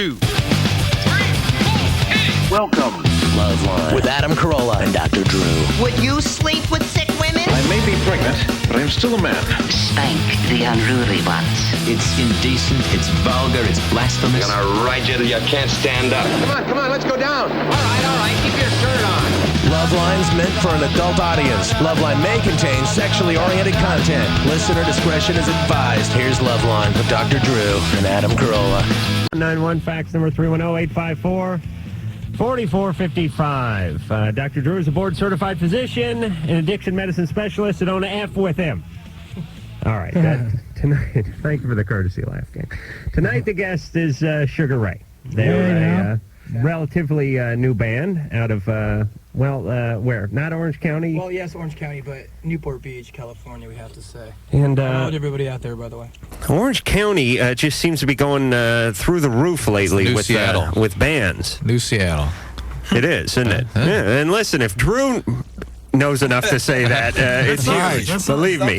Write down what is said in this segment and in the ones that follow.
2, 3, 4, hit it. Welcome to LoveLine with Adam Carolla and Dr. Drew. Would you sleep with sick women? I may be pregnant, but I am still a man. Spank the unruly ones. It's indecent, it's vulgar, it's blasphemous. I'm gonna ride you till you can't stand up. Come on, let's go down. All right, keep your shirt on. LoveLine's meant for an adult audience. LoveLine may contain sexually oriented content. Listener discretion is advised. Here's LoveLine with Dr. Drew and Adam Carolla. 91 fax number 310-854-4455. Dr. Drew is a board-certified physician and addiction medicine specialist. So don't F with him. All right. Tonight, thank you for the courtesy laugh, gang. Tonight, the guest is Sugar Ray. They're a relatively new band out of, where? Not Orange County? Well, yes, Orange County, but Newport Beach, California, we have to say. And hello to everybody out there, by the way. Orange County just seems to be going through the roof lately with bands. New Seattle. It is, isn't it? Yeah. And listen, if Drew knows enough to say that, it's huge. Believe me.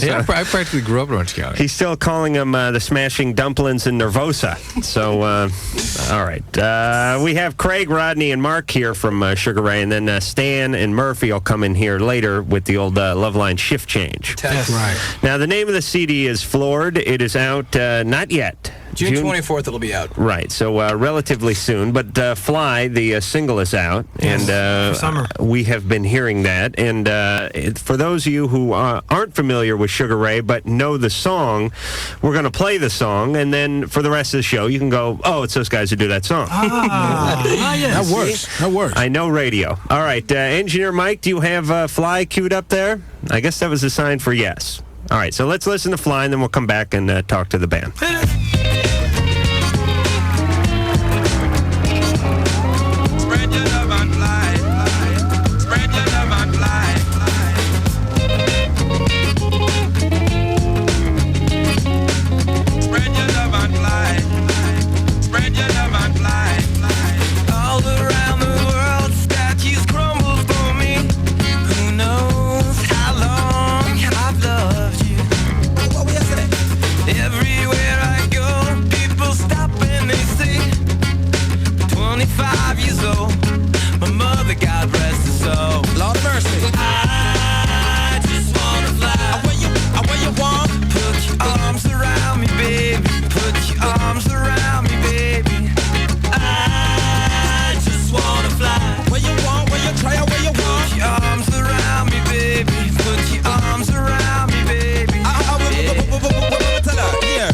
Yeah, I practically grew up in Orange County. He's still calling them the Smashing Dumplings in Nervosa. So, all right. We have Craig, Rodney, and Mark here from Sugar Ray, and then Stan and Murphy will come in here later with the old LoveLine shift change. That's right. Now, the name of the CD is Floored. It is out not yet. June 24th, it'll be out. Right, so relatively soon. But Fly, the single, is out, and summer. We have been hearing that. And for those of you who aren't familiar with Sugar Ray but know the song, we're going to play the song, and then for the rest of the show, you can go, oh, it's those guys who do that song. Yes. That works. I know radio. All right, Engineer Mike, do you have Fly queued up there? I guess that was a sign for yes. All right, so let's listen to Fly, and then we'll come back and talk to the band. Everywhere I go, people stop and they say, 25 years old, my mother, God rest her soul. Lord of mercy. I just wanna fly. Where you want? Put your arms around me, baby. Put your arms around me, baby. I just wanna fly. Where you want? Where you try? Where you want? Put your arms around me, baby. Put your arms around me, baby. Here,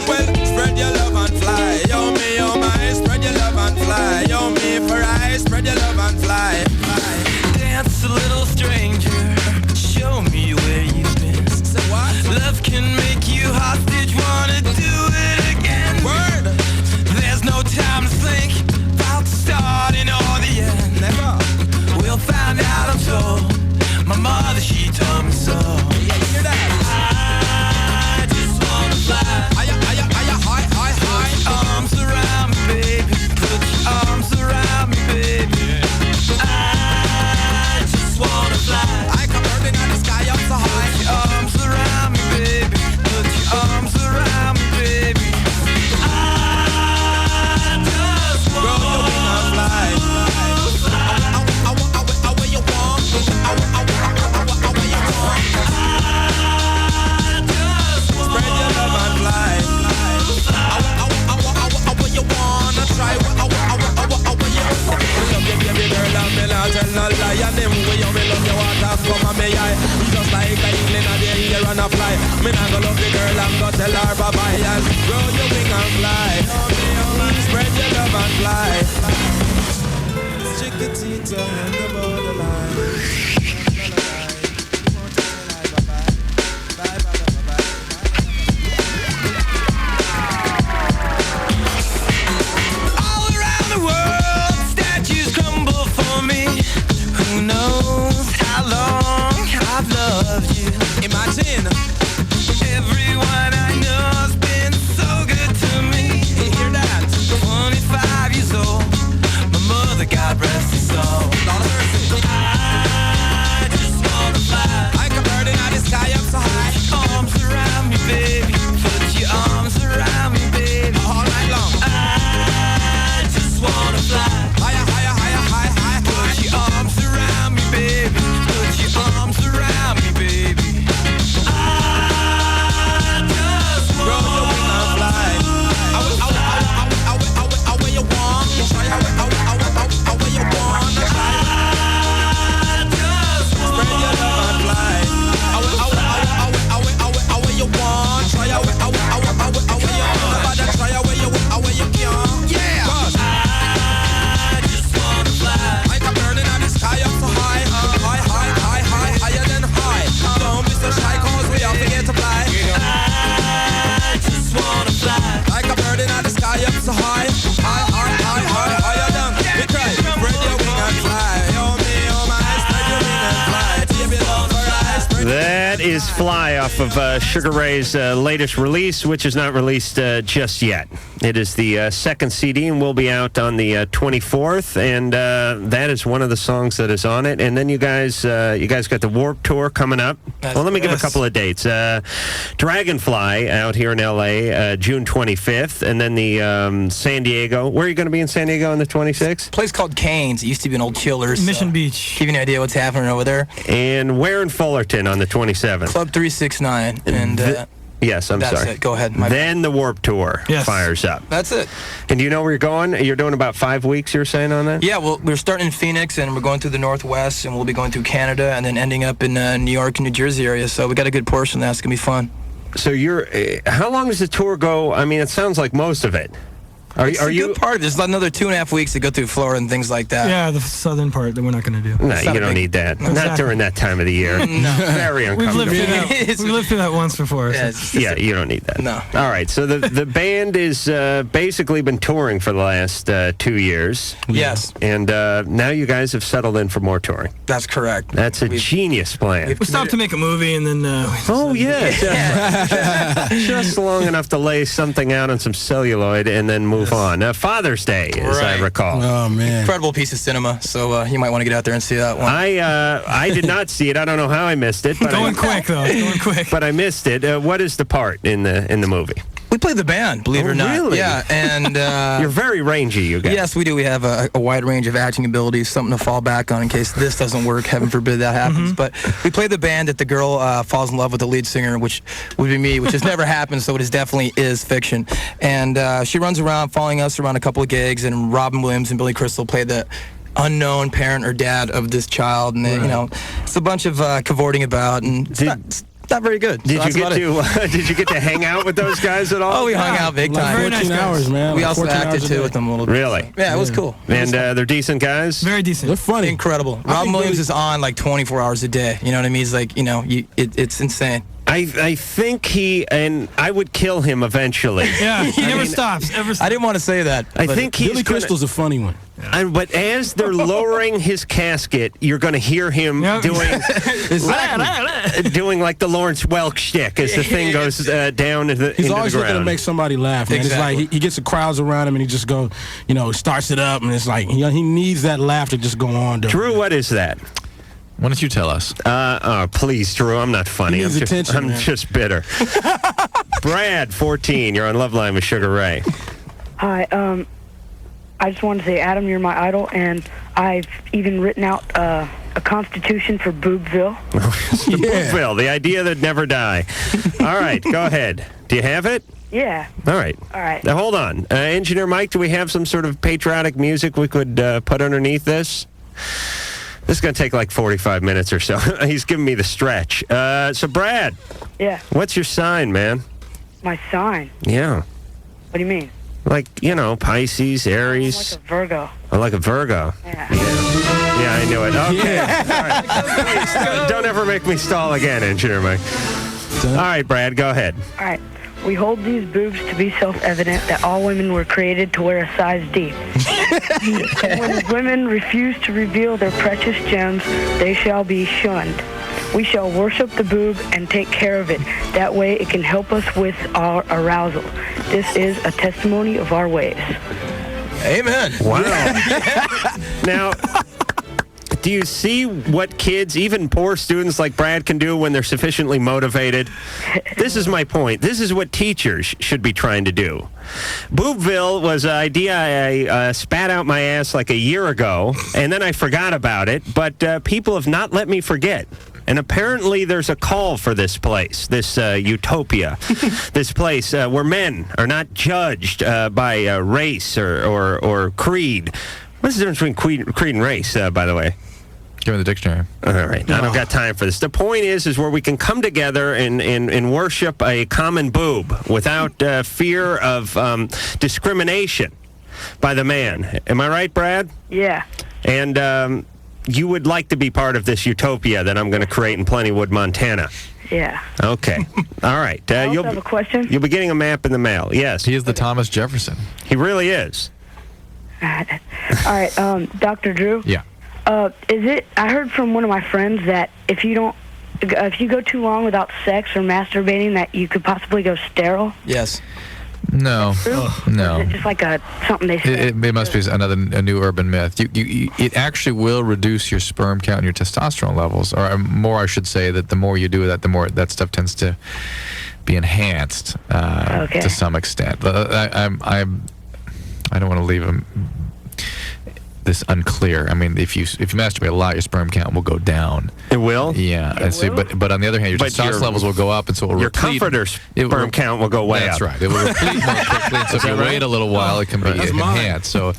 well, spread your love and fly. Yo me, oh my, spread your love and fly. Yo me for I, spread your love and fly. Dance a little stranger, show me where you've been. Say what? Love can make you hostage, wanna do it again. Word. Fly off of Sugar Ray's latest release, which is not released just yet. It is the second CD and will be out on the 24th, and that is one of the songs that is on it. And then you guys got the Warped Tour coming up. Well, let me give a couple of dates. Dragonfly out here in L.A., June 25th, and then the San Diego. Where are you going to be in San Diego on the 26th? A place called Cane's. It used to be an old Chillers. Mission Beach. Give you an idea what's happening over there. And where in Fullerton on the 27th? Club 369. And yes, I'm that's sorry. It. Go ahead. Then the Warped Tour fires up. That's it. And do you know where you're going? You're doing about 5 weeks, you're saying, on that? Yeah, well, we're starting in Phoenix, and we're going through the Northwest, and we'll be going through Canada, and then ending up in New York and New Jersey area. So we got a good portion. That's going to be fun. So how long does the tour go? I mean, it sounds like most of it. Are you good part? There's another 2.5 weeks to go through Florida and things like that. Yeah, the southern part that we're not going to do. No, you don't need that. Exactly. Not during that time of the year. No. Very uncomfortable. We've lived through that once before. Yeah, you don't need that. No. All right, so the band is basically been touring for the last 2 years. Yes. And now you guys have settled in for more touring. That's correct. That's a genius plan. We stopped to make a movie, and then... Just long enough to lay something out on some celluloid and then move on. Father's Day, as I recall. Oh, man. Incredible piece of cinema, so you might want to get out there and see that one. I did not see it. I don't know how I missed it. But Going quick. But I missed it. What is the part in the movie? We play the band, believe it or not. Really? Yeah, and... You're very rangy, you guys. Yes, we do. We have a wide range of acting abilities, something to fall back on in case this doesn't work. Heaven forbid that happens. But we play the band that the girl falls in love with the lead singer, which would be me, which has never happened, so it definitely is fiction. And she runs around following us around a couple of gigs, and Robin Williams and Billy Crystal play the unknown parent or dad of this child. And, it's a bunch of cavorting about, and it's not very good. Did you get to hang out with those guys at all? Oh, we hung out big time. Like 14 hours, man. We Like also 14 acted hours a too day. with them a little bit. Really? Yeah, it was cool. And they're decent guys? Very decent. They're funny. Incredible. Robin Williams is on like 24 hours a day. You know what I mean? He's like, it's insane. I think and I would kill him eventually. Yeah, he never stops. I didn't want to say that. I think he's Billy Crystal's a funny one. But as they're lowering his casket, you're going to hear him doing like the Lawrence Welk shtick as the thing goes down into the He's always ground. looking to make somebody laugh, man. Exactly. It's like he gets the crowds around him and he just goes, starts it up, and it's like he needs that laugh to just go on. Drew, what is that? Why don't you tell us? Please, Drew, I'm not funny. He needs attention, I'm man. just bitter. Brad, 14, you're on LoveLine with Sugar Ray. Hi, I just wanted to say, Adam, you're my idol, and I've even written out a constitution for Boobville. Boobville, the idea that never die. All right, go ahead. Do you have it? Yeah. All right. Now, hold on. Engineer Mike, do we have some sort of patriotic music we could put underneath this? This is going to take like 45 minutes or so. He's giving me the stretch. So, Brad. Yeah. What's your sign, man? My sign? Yeah. What do you mean? Like, Pisces, Aries. Like a Virgo. Oh, like a Virgo. Yeah. Yeah, I knew it. Okay. All right. Please, don't ever make me stall again, Engineer Mike. All right, Brad, go ahead. All right. We hold these boobs to be self-evident that all women were created to wear a size D. When women refuse to reveal their precious gems, they shall be shunned. We shall worship the boob and take care of it. That way it can help us with our arousal. This is a testimony of our ways. Amen. Wow. Now, do you see what kids, even poor students like Brad, can do when they're sufficiently motivated? This is my point. This is what teachers should be trying to do. Boobville was an idea I spat out my ass like a year ago, and then I forgot about it, but people have not let me forget. And apparently there's a call for this place, this utopia, this place where men are not judged by race or creed. What's the difference between creed and race, by the way? Give me the dictionary. All right. I don't got time for this. The point is where we can come together and worship a common boob without fear of discrimination by the man. Am I right, Brad? Yeah. And you would like to be part of this utopia that I'm going to create in Plentywood, Montana. Yeah. Okay. All right. I also have a question. You'll be getting a map in the mail. Yes. He is the Thomas Jefferson. He really is. All right. Dr. Drew? Yeah. I heard from one of my friends that if you don't if you go too long without sex or masturbating, that you could possibly go sterile? Yes. No. No. Or is it just like something they say? It must be a new urban myth. It actually will reduce your sperm count and your testosterone levels, or more, I should say, that the more you do that, the more that stuff tends to be enhanced to some extent. I don't want to leave this unclear. I mean, if you masturbate a lot, your sperm count will go down. It will? Yeah. But on the other hand, your testosterone levels will go up, and so it will your replete. comforter's sperm count will go way That's up. right. It will replete more quickly, and so if you wait a little while, it can be enhanced. So,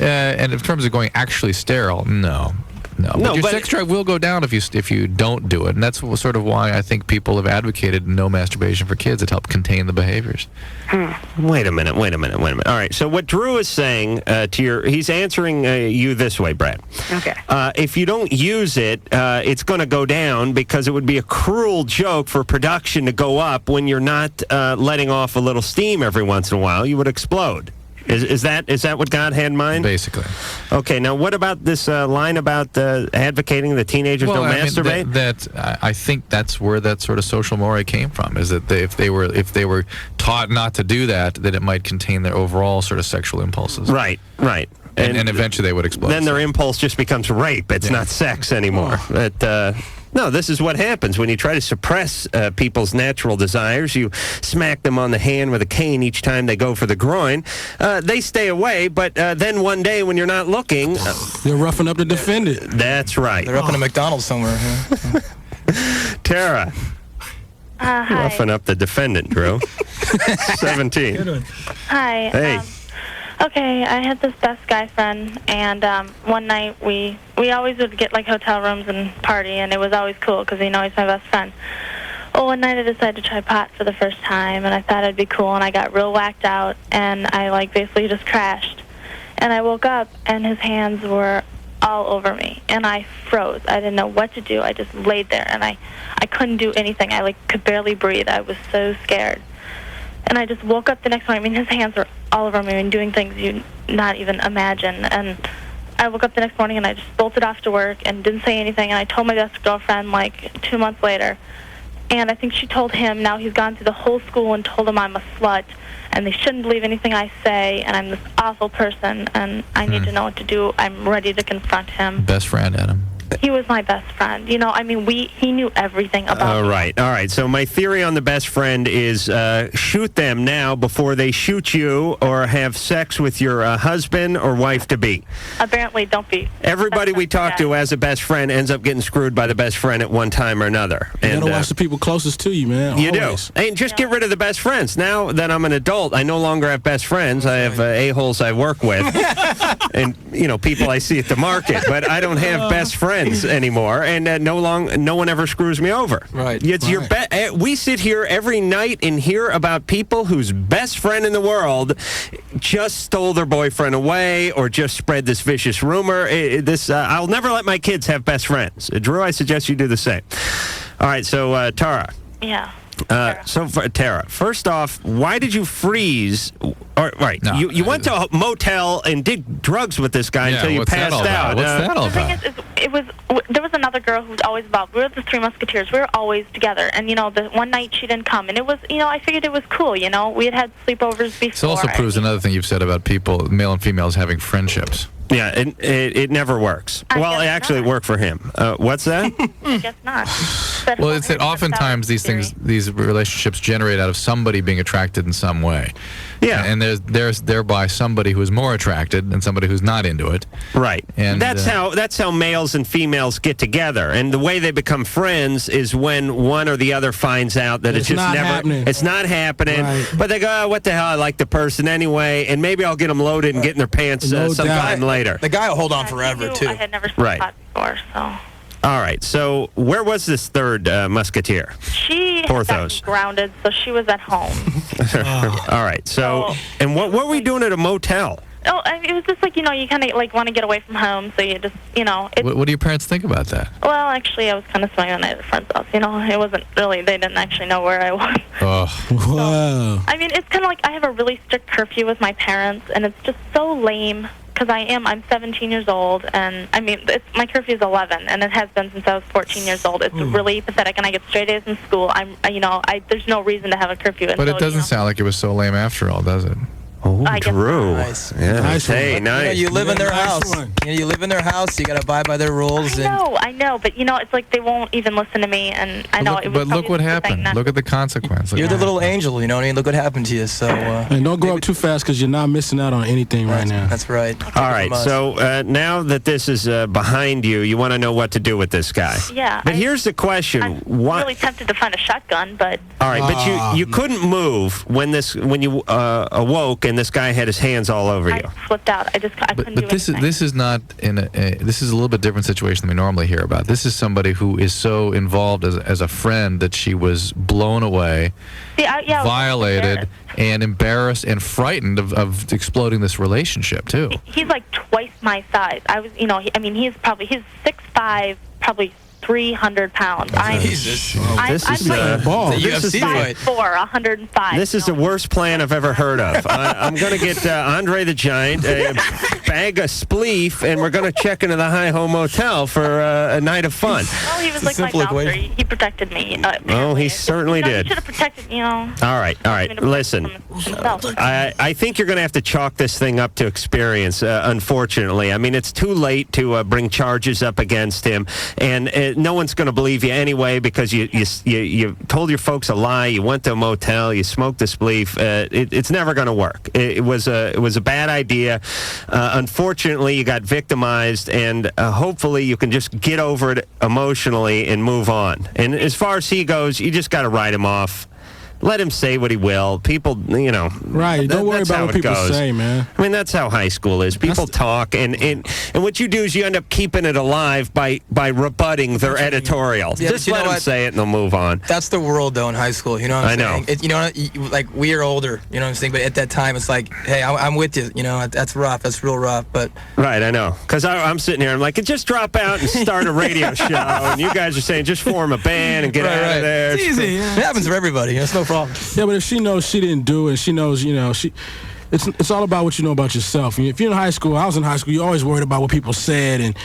and in terms of going actually sterile, no. But your sex drive will go down if you don't do it, and that's sort of why I think people have advocated no masturbation for kids. It helps contain the behaviors. Wait a minute. All right. So what Drew is saying he's answering you this way, Brad. Okay. If you don't use it, it's going to go down because it would be a cruel joke for production to go up when you're not letting off a little steam every once in a while. You would explode. Is that what God had in mind? Basically. Okay. Now, what about this line about advocating the teenagers don't masturbate? I think that's where that sort of social mores came from. Is that if they were taught not to do that, that it might contain their overall sort of sexual impulses. Right. And eventually they would explode. Then their impulse just becomes rape. It's not sex anymore. No, this is what happens when you try to suppress people's natural desires. You smack them on the hand with a cane each time they go for the groin. They stay away, but then one day when you're not looking... they're roughing up the defendant. That's right. They're up in a McDonald's somewhere. Huh? Tara. Hi. Roughing up the defendant, Drew. 17. Good one. Hi. Hey. Okay, I had this best guy friend, and one night we always would get like hotel rooms and party, and it was always cool because he's my best friend. Well, one night I decided to try pot for the first time, and I thought it'd be cool, and I got real whacked out, and I basically just crashed. And I woke up, and his hands were all over me, and I froze. I didn't know what to do. I just laid there, and I couldn't do anything. I could barely breathe. I was so scared. And I just woke up the next morning. I mean, his hands were all over me and doing things you'd not even imagine. And I woke up the next morning and I just bolted off to work and didn't say anything. And I told my best girlfriend 2 months later. And I think she told him. Now he's gone through the whole school and told him I'm a slut. And they shouldn't believe anything I say. And I'm this awful person. And I need to know what to do. I'm ready to confront him. Best friend, Adam. He was my best friend. He knew everything about me. All right. So my theory on the best friend is shoot them now before they shoot you or have sex with your husband or wife-to-be. Apparently, don't be. Everybody we talk to as a best friend ends up getting screwed by the best friend at one time or another. You gotta watch the people closest to you, man. You Always. do. And just get rid of the best friends. Now that I'm an adult, I no longer have best friends. I have a-holes I work with and, people I see at the market. But I don't have best friends anymore, and no one ever screws me over. Right. It's your we sit here every night and hear about people whose best friend in the world just stole their boyfriend away or just spread this vicious rumor. I'll never let my kids have best friends. Drew, I suggest you do the same. All right, so Tara. Yeah. So, Tara, first off, why did you freeze? You went to a motel and did drugs with this guy until you passed out. What's that all about? The thing is, there was another girl who was always involved. We were the Three Musketeers. We were always together. And, the one night she didn't come. And it was, I figured it was cool, We had sleepovers before. This also proves another thing you've said about people, male and females, having friendships. Yeah, it never works. Well, it worked for him. What's that? I guess not. Well, it's that oftentimes these relationships generate out of somebody being attracted in some way. Yeah. And there's thereby somebody who is more attracted and somebody who's not into it. Right. And that's how males and females get together. And the way they become friends is when one or the other finds out that it's just not never happening. It's not happening. Right. But they go, what the hell? I like the person anyway, and maybe I'll get them loaded and get in their pants sometime later. The guy will hold on forever, too. I had never seen pot before, so. All right, so where was this third musketeer? She had gotten grounded, so she was at home. All right, so, and what were we doing at a motel? Oh, it was just you kind of want to get away from home, so you just, What do your parents think about that? Well, actually, I was kind of spending the night at a friend's house. It wasn't really, they didn't actually know where I was. Oh. Wow. I mean, it's kind of I have a really strict curfew with my parents, and it's just so lame because I'm 17 years old, and I mean, my curfew is 11, and it has been since I was 14 years old. It's really pathetic, and I get straight A's in school. There's no reason to have a curfew. But it doesn't sound like it was so lame after all, does it? Oh, I guess Drew. Nice. Yeah. Nice one. Hey, nice. You live in their Nice house. one. You live in their house. You got to abide by their rules. I know, but it's like they won't even listen to me, and I know Look, it was but look what probably just a thing happened. that- Look at the consequence. Look You're at the what little happened. angel, you know what I mean? Look what happened to you. So, And don't grow up too fast because you're not missing out on anything right now. That's right. All right, so now that this is behind you, you want to know what to do with this guy. Yeah. But here's the question. I'm Why? really tempted to find a shotgun, but All right, but you couldn't move when you awoke and this guy had his hands all over you. I flipped out. I couldn't do But this anything. is not this is a little bit different situation than we normally hear about. This is somebody who is so involved as a friend that she was blown away, I was violated, and embarrassed and frightened of exploding this relationship too. He's like twice my size. He's 6'5", probably 300 pounds. Jesus. I'm This is like ball. this is 5'4", 105. This is the worst plan I've ever heard of. I'm going to get Andre the Giant a bag of spleef, and we're going to check into the Hi-Ho Motel for a night of fun. Well, he was like my bouncer. He protected me. Oh, he certainly He did. should have protected, All right. Listen, I think you're going to have to chalk this thing up to experience, unfortunately. I mean, it's too late to bring charges up against him, and no one's going to believe you anyway because you told your folks a lie. You went to a motel. You smoked a spleef. It's never going to work. It was a bad idea. Unfortunately, you got victimized, and hopefully you can just get over it emotionally and move on. And as far as he goes, you just got to write him off. Let him say what he will. People, Right. Don't worry that's about how what it people goes. say, man. I mean, that's how high school is. People talk, and what you do is you end up keeping it alive by rebutting their editorial. Yeah, Just but you let know them what? say it, and they'll move on. That's the world, though, in high school. You know what I'm I know. saying? You know what? Like, we are older. You know what I'm saying? But at that time, it's like, hey, I'm with you. You know, that's rough. That's real rough. But Right, I know. Because I'm sitting here, I'm like, just drop out and start a radio show. And you guys are saying, just form a band and get out of there. It's easy. It happens for everybody. It's no problem. Yeah, but if she knows she didn't do it, she knows, it's all about what you know about yourself. If you're in high school, I was in high school, you're always worried about what people said, and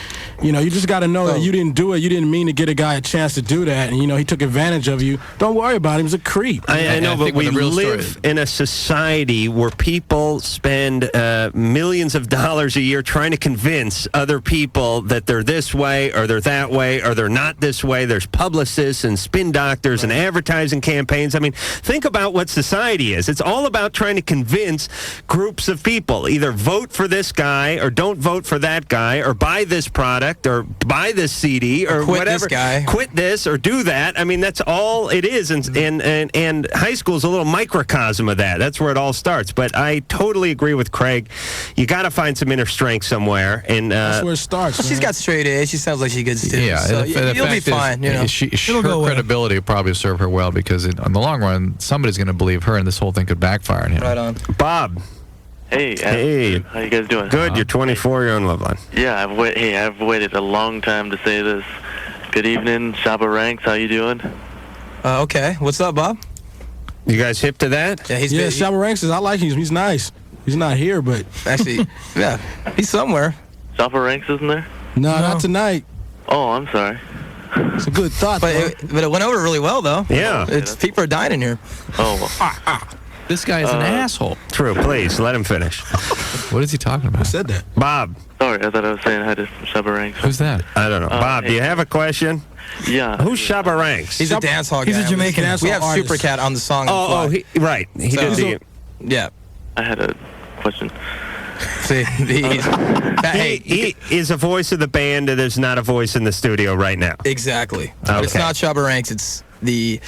you just got to know that you didn't do it. You didn't mean to get a guy a chance to do that, and he took advantage of you. Don't worry about him. He was a creep. I know, but we live in a society where people spend millions of dollars a year trying to convince other people that they're this way or they're that way or they're not this way. There's publicists and spin doctors and advertising campaigns. I mean, think about what society is. It's all about trying to convince groups of people. Either vote for this guy or don't vote for that guy or buy this product or buy this CD or quit whatever. this guy. Quit this or do that. I mean, that's all it is. And high school is a little microcosm of that. That's where it all starts. But I totally agree with Craig. You got to find some inner strength somewhere. And that's where it starts. Well, she's got straight A's. She sounds like she gets students. Yeah, So the you'll be fact is, fine. You know. Her credibility will probably serve her well because in the long run, somebody's going to believe her, and this whole thing could backfire on him. Right on. Bob. Hey, how you guys doing? Good. You're 24. You're on LoveLine. Yeah, I've waited a long time to say this. Good evening, Shabba Ranks. How you doing? Okay. What's up, Bob? You guys hip to that? Yeah, he's Shabba Ranks I like him. He's nice. He's not here, but actually, yeah, he's somewhere. Shabba Ranks isn't there? No, not tonight. Oh, I'm sorry. It's a good thought, but it went over really well, though. Yeah. People are dying in here. Oh. This guy is an asshole. True. Please let him finish. What is he talking about? Who said that? Bob. Sorry, I thought I was saying hi to Shabba Ranks. Who's that? I don't know. Bob, do you have a question? Yeah. Who's Shabba Ranks? He's a dance hall guy. He's a Jamaican We have artist. Supercat on the song. Right. He did the. Yeah. I had a question. See, he is a voice of the band, and there's not a voice in the studio right now. Exactly. But it's not Shabba Ranks. It's the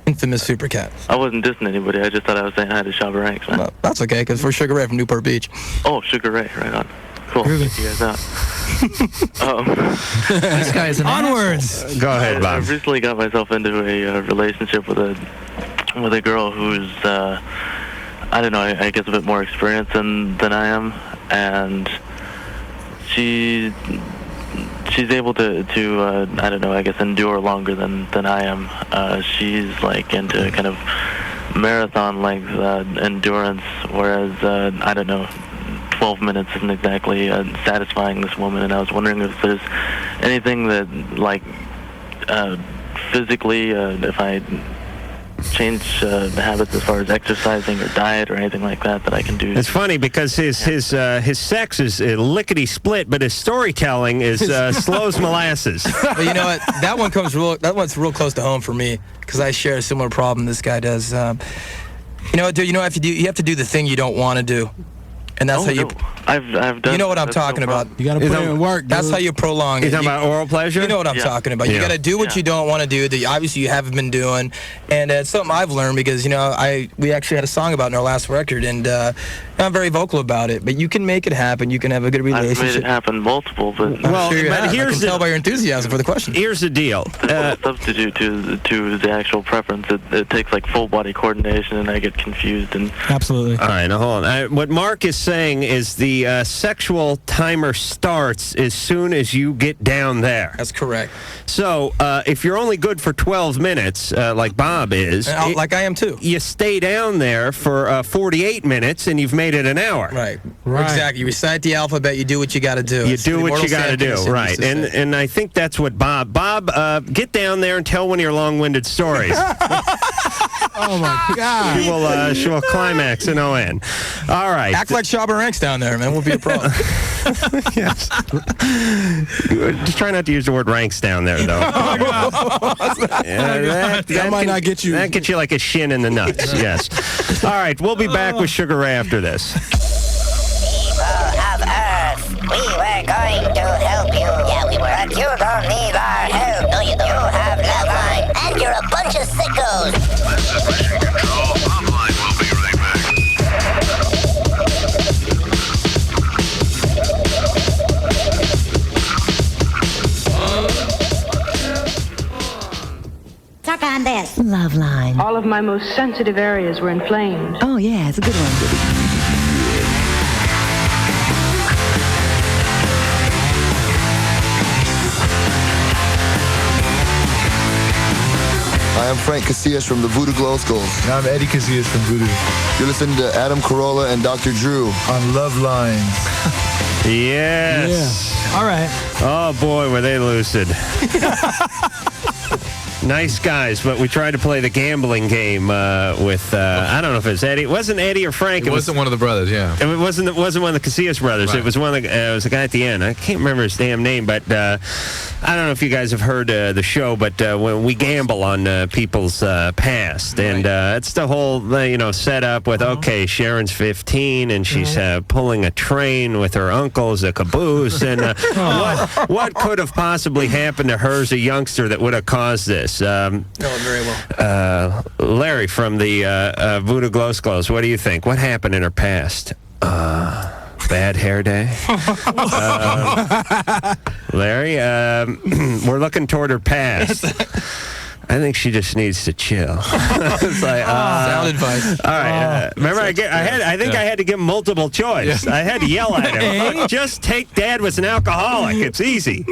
infamous Supercat. I wasn't dissing anybody. I just thought I was saying hi to Shabba Ranks, man. Well, that's okay, because we're Sugar Ray from Newport Beach. Oh, Sugar Ray. Right on. Cool. Check you guys out. This guy is an Onwards. Go ahead, Bob. I've recently got myself into a relationship with a girl who's I don't know, I guess a bit more experienced than I am, and she's able to I don't know, I guess endure longer than I am. She's like into kind of marathon length endurance, whereas I don't know, 12 minutes isn't exactly satisfying this woman, and I was wondering if there's anything that, like, physically, if I change habits as far as exercising or diet or anything like that I can do. It's funny because his sex is lickety split, but his storytelling is slow as molasses. But you know what? That one's real close to home for me because I share a similar problem this guy does. You know what, dude? You know what you have to do the thing you don't want to do. And that's how you. I've done. You know what I'm talking about. You got to put in work. Dude. That's how you prolong it. You talking about oral pleasure? You know what I'm talking about. You got to do what you don't want to do that obviously you haven't been doing, and it's something I've learned because we actually had a song about it in our last record, and I'm very vocal about it. But you can make it happen. You can have a good relationship. I've made it happen multiple, but I'm sure you have. I can tell by your enthusiasm for the question. Here's the deal. Substitute to the actual preference. It takes like full body coordination, and I get confused. And absolutely. All right, now hold on. What Mark is saying is the sexual timer starts as soon as you get down there. That's correct. So if you're only good for 12 minutes, like Bob is, like I am too, you stay down there for 48 minutes, and you've made it an hour. Right. Exactly. You recite the alphabet. You do what you got to do. You do what you got to do. Right. And I think that's what Bob, get down there and tell one of your long-winded stories. Oh my God! She will climax in ON. All right. Act like Shabba Ranks down there, man. Won't be a problem. Yes. Just try not to use the word ranks down there, though. That might not get you. That gets you like a shin in the nuts. Yes. All right. We'll be back with Sugar Ray after this. People of Earth, we were going to help you. Yeah, we were. But you don't need our help. No, you don't. You have LoveLine, and you're a bunch of sickos. This is Mission Control. LoveLine will be right back. Suck on this. LoveLine. All of my most sensitive areas were inflamed. Oh, yeah, it's a good one. Hi, I'm Frank Casillas from the Voodoo Glow Skulls. And I'm Eddie Casillas from Voodoo. You're listening to Adam Carolla and Dr. Drew on LoveLine. Yes. Yeah. All right. Oh, boy, were they lucid. Nice guys, but we tried to play the gambling game with, I don't know if it was Eddie. It wasn't Eddie or Frank. It wasn't one of the brothers, yeah. It wasn't one of the Casillas brothers. Right. It was it was a guy at the end. I can't remember his damn name, but I don't know if you guys have heard the show, but when we gamble on people's past, and it's the whole, setup with, okay, Sharon's 15, and she's pulling a train with her uncle as a caboose, and what could have possibly happened to her as a youngster that would have caused this? Very well. Larry from the Voodoo Glow Skulls, what do you think? What happened in her past? Bad hair day? Larry, we're looking toward her past. I think she just needs to chill. It's like, sound advice. All right. Remember, I had to give him multiple choice. I had to yell at him. Just take Dad was an alcoholic. It's easy.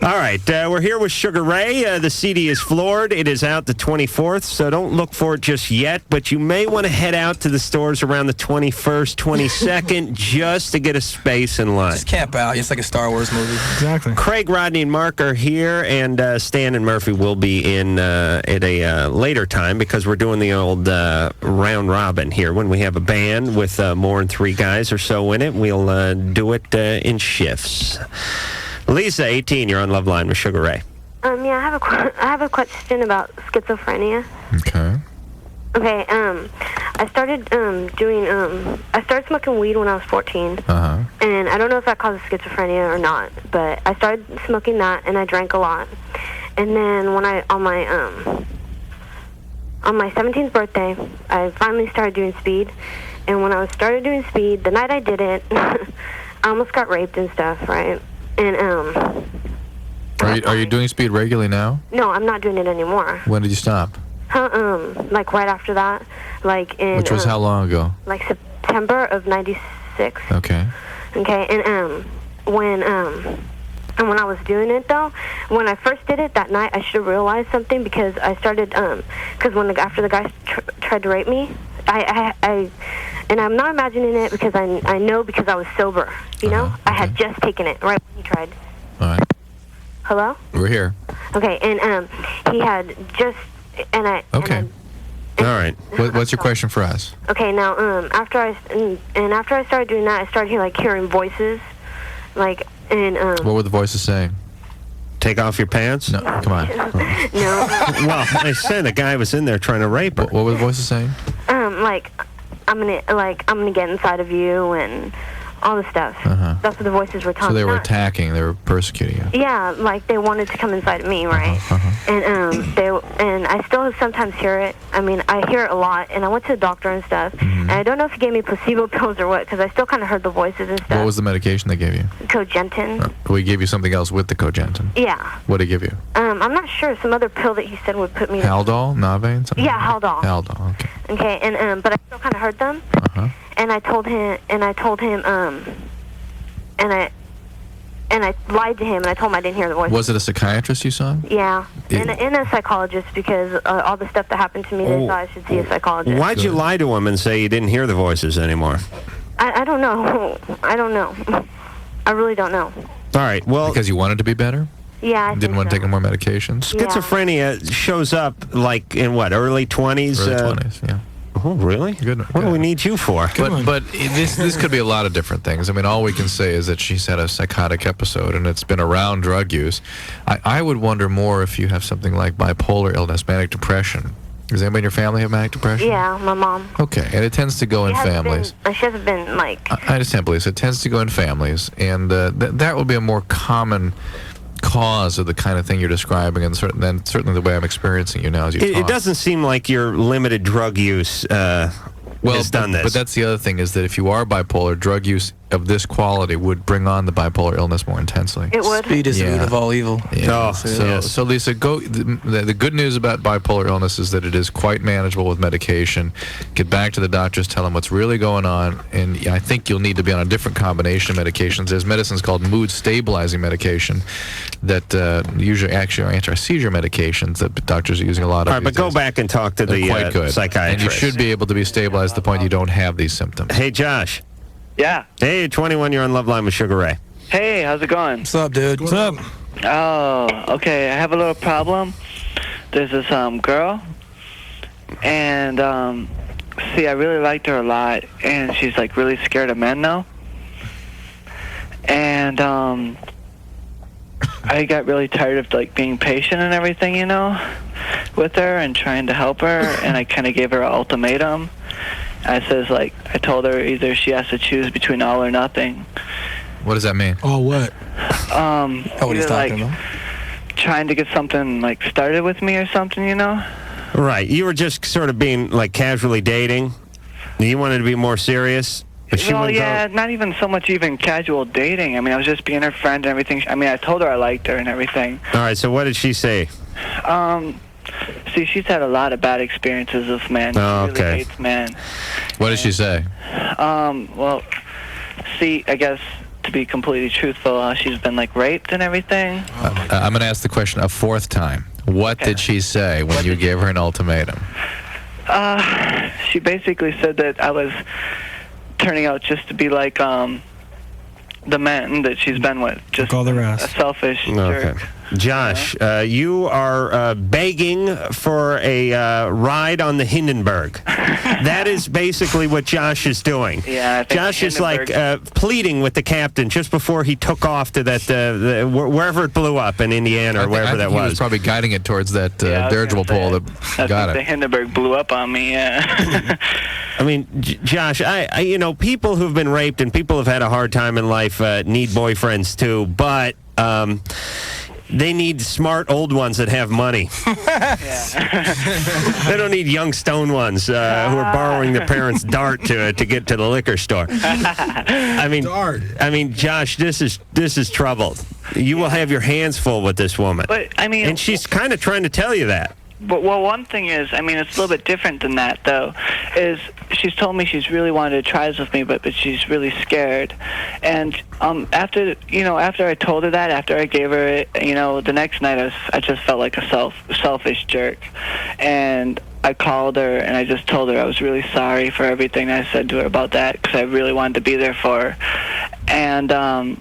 All right, we're here with Sugar Ray. The CD is floored. It is out the 24th, so don't look for it just yet, but you may want to head out to the stores around the 21st, 22nd, just to get a space in line. Just camp out. It's like a Star Wars movie. Exactly. Craig, Rodney, and Mark are here, and Stan and Murphy will be in at a later time because we're doing the old round robin here. When we have a band with more than 3 guys or so in it, we'll do it in shifts. Lisa, 18, you're on LoveLine with Sugar Ray. Yeah, I have a question about schizophrenia. Okay. Okay, I started I started smoking weed when I was 14. Uh-huh. And I don't know if that causes schizophrenia or not, but I started smoking that and I drank a lot. And then when on my 17th birthday, I finally started doing speed. And when I started doing speed, the night I did it, I almost got raped and stuff, right? And Are you doing speed regularly now? no, I'm not doing it anymore. When did you stop? Like right after that, like in Which was how long ago? like September of '96. Okay. Okay, and when I was doing it though, when I first did it that night, I should have realized something because I started because after the guy tried to rape me, I and I'm not imagining it because I know because I was sober. You know, I had just taken it right when he tried. All right. Hello? We're here. Okay, and he had just, and I. Okay. All right. What's your question for us? Okay, now after I started doing that, I started hearing voices, like, and What were the voices saying? Take off your pants? No, come on. no. Well, I said a guy was in there trying to rape her. What were the voices saying? Like, I'm gonna get inside of you and all the stuff. That's what the voices were talking. So they were about. attacking. They were persecuting you. Yeah, like they wanted to come inside of me, right? And I still sometimes hear it. I mean, I hear it a lot, and I went to the doctor and stuff. And I don't know if he gave me placebo pills or what, because I still kind of heard the voices and stuff. What was the medication they gave you? Cogentin. We gave you something else with the Cogentin. Yeah. What did he give you? I'm not sure. Some other pill that he said would put me. Haldol, Navain, something. Yeah, Haldol. Haldol. Okay. Okay, and but I still kind of heard them. And I told him, and I lied to him, and I told him I didn't hear the voice. Was it a psychiatrist you saw? Yeah, and a psychologist, because all the stuff that happened to me, they thought I should see a psychologist. Why'd you lie to him and say you didn't hear the voices anymore? I don't know. I don't know. I really don't know. All right, well... Because you wanted to be better? Yeah, I Didn't want to take any more medications? Schizophrenia shows up, like, in what, early 20s? Early 20s, yeah. Oh, really? Good. What do we need you for? But this could be a lot of different things. I mean, all we can say is that she's had a psychotic episode, and it's been around drug use. I would wonder more if you have something like bipolar illness, manic depression. Does anybody in your family have manic depression? Yeah, my mom. Okay, and it tends to go in families. She hasn't been, like... I understand, please. It tends to go in families, and that would be a more common cause of the kind of thing you're describing, and certainly the way I'm experiencing you now as you talk. It doesn't seem like your limited drug use has done this. But that's the other thing, is that if you are bipolar, drug use of this quality would bring on the bipolar illness more intensely. It would? Speed is the root of all evil. Yeah. So Lisa, the good news about bipolar illness is that it is quite manageable with medication. Get back to the doctors, tell them what's really going on, and I think you'll need to be on a different combination of medications. There's medicines called mood-stabilizing medication that usually actually are anti-seizure medications that doctors are using a lot of. All right, but go back and talk to the quite good. psychiatrist. And you should be able to be stabilized to the point you don't have these symptoms. Hey, Josh. Yeah. Hey, you're 21, you're on LoveLine with Sugar Ray. Hey, how's it going? What's up, dude? What's up? Oh, okay. I have a little problem. There's this girl, and see, I really liked her a lot, and she's like really scared of men now. And I got really tired of like being patient and everything, you know, with her and trying to help her, and I kind of gave her an ultimatum. I told her either she has to choose between all or nothing. What does that mean? Oh, what? What he's talking about? Trying to get something like started with me or something, you know? Right. You were just sort of being like casually dating. You wanted to be more serious. But she Well, yeah, not even so much even casual dating. I mean, I was just being her friend and everything. I mean, I told her I liked her and everything. All right, so what did she say? See, she's had a lot of bad experiences with men. She really hates men. What did she say? Well, see, I guess to be completely truthful, she's been like raped and everything. I'm going to ask the question a fourth time. What did she say when you gave her an ultimatum? She basically said that I was turning out just to be like the men that she's been with, just all the rest. A selfish jerk. Josh, you are begging for a ride on the Hindenburg. That is basically what Josh is doing. Yeah, I think Josh is like pleading with the captain just before he took off to that wherever it blew up in Indiana or wherever that He was. was probably guiding it towards that dirigible pole that got The it. Hindenburg blew up on me. Yeah. I mean, Josh, I you know, people who've been raped and people who've had a hard time in life need boyfriends too, but they need smart old ones that have money. They don't need young stone ones who are borrowing their parents' dart to get to the liquor store. I mean, Josh, this is trouble. You will have your hands full with this woman. But I mean, and she's kind of trying to tell you that. But well, one thing is, I mean, it's a little bit different than that, though. Is she's told me she's really wanted to try this with me, but she's really scared. And after I told her that, after I gave her it, you know, the next night I just felt like a selfish jerk. And I called her and I just told her I was really sorry for everything I said to her about that because I really wanted to be there for her. And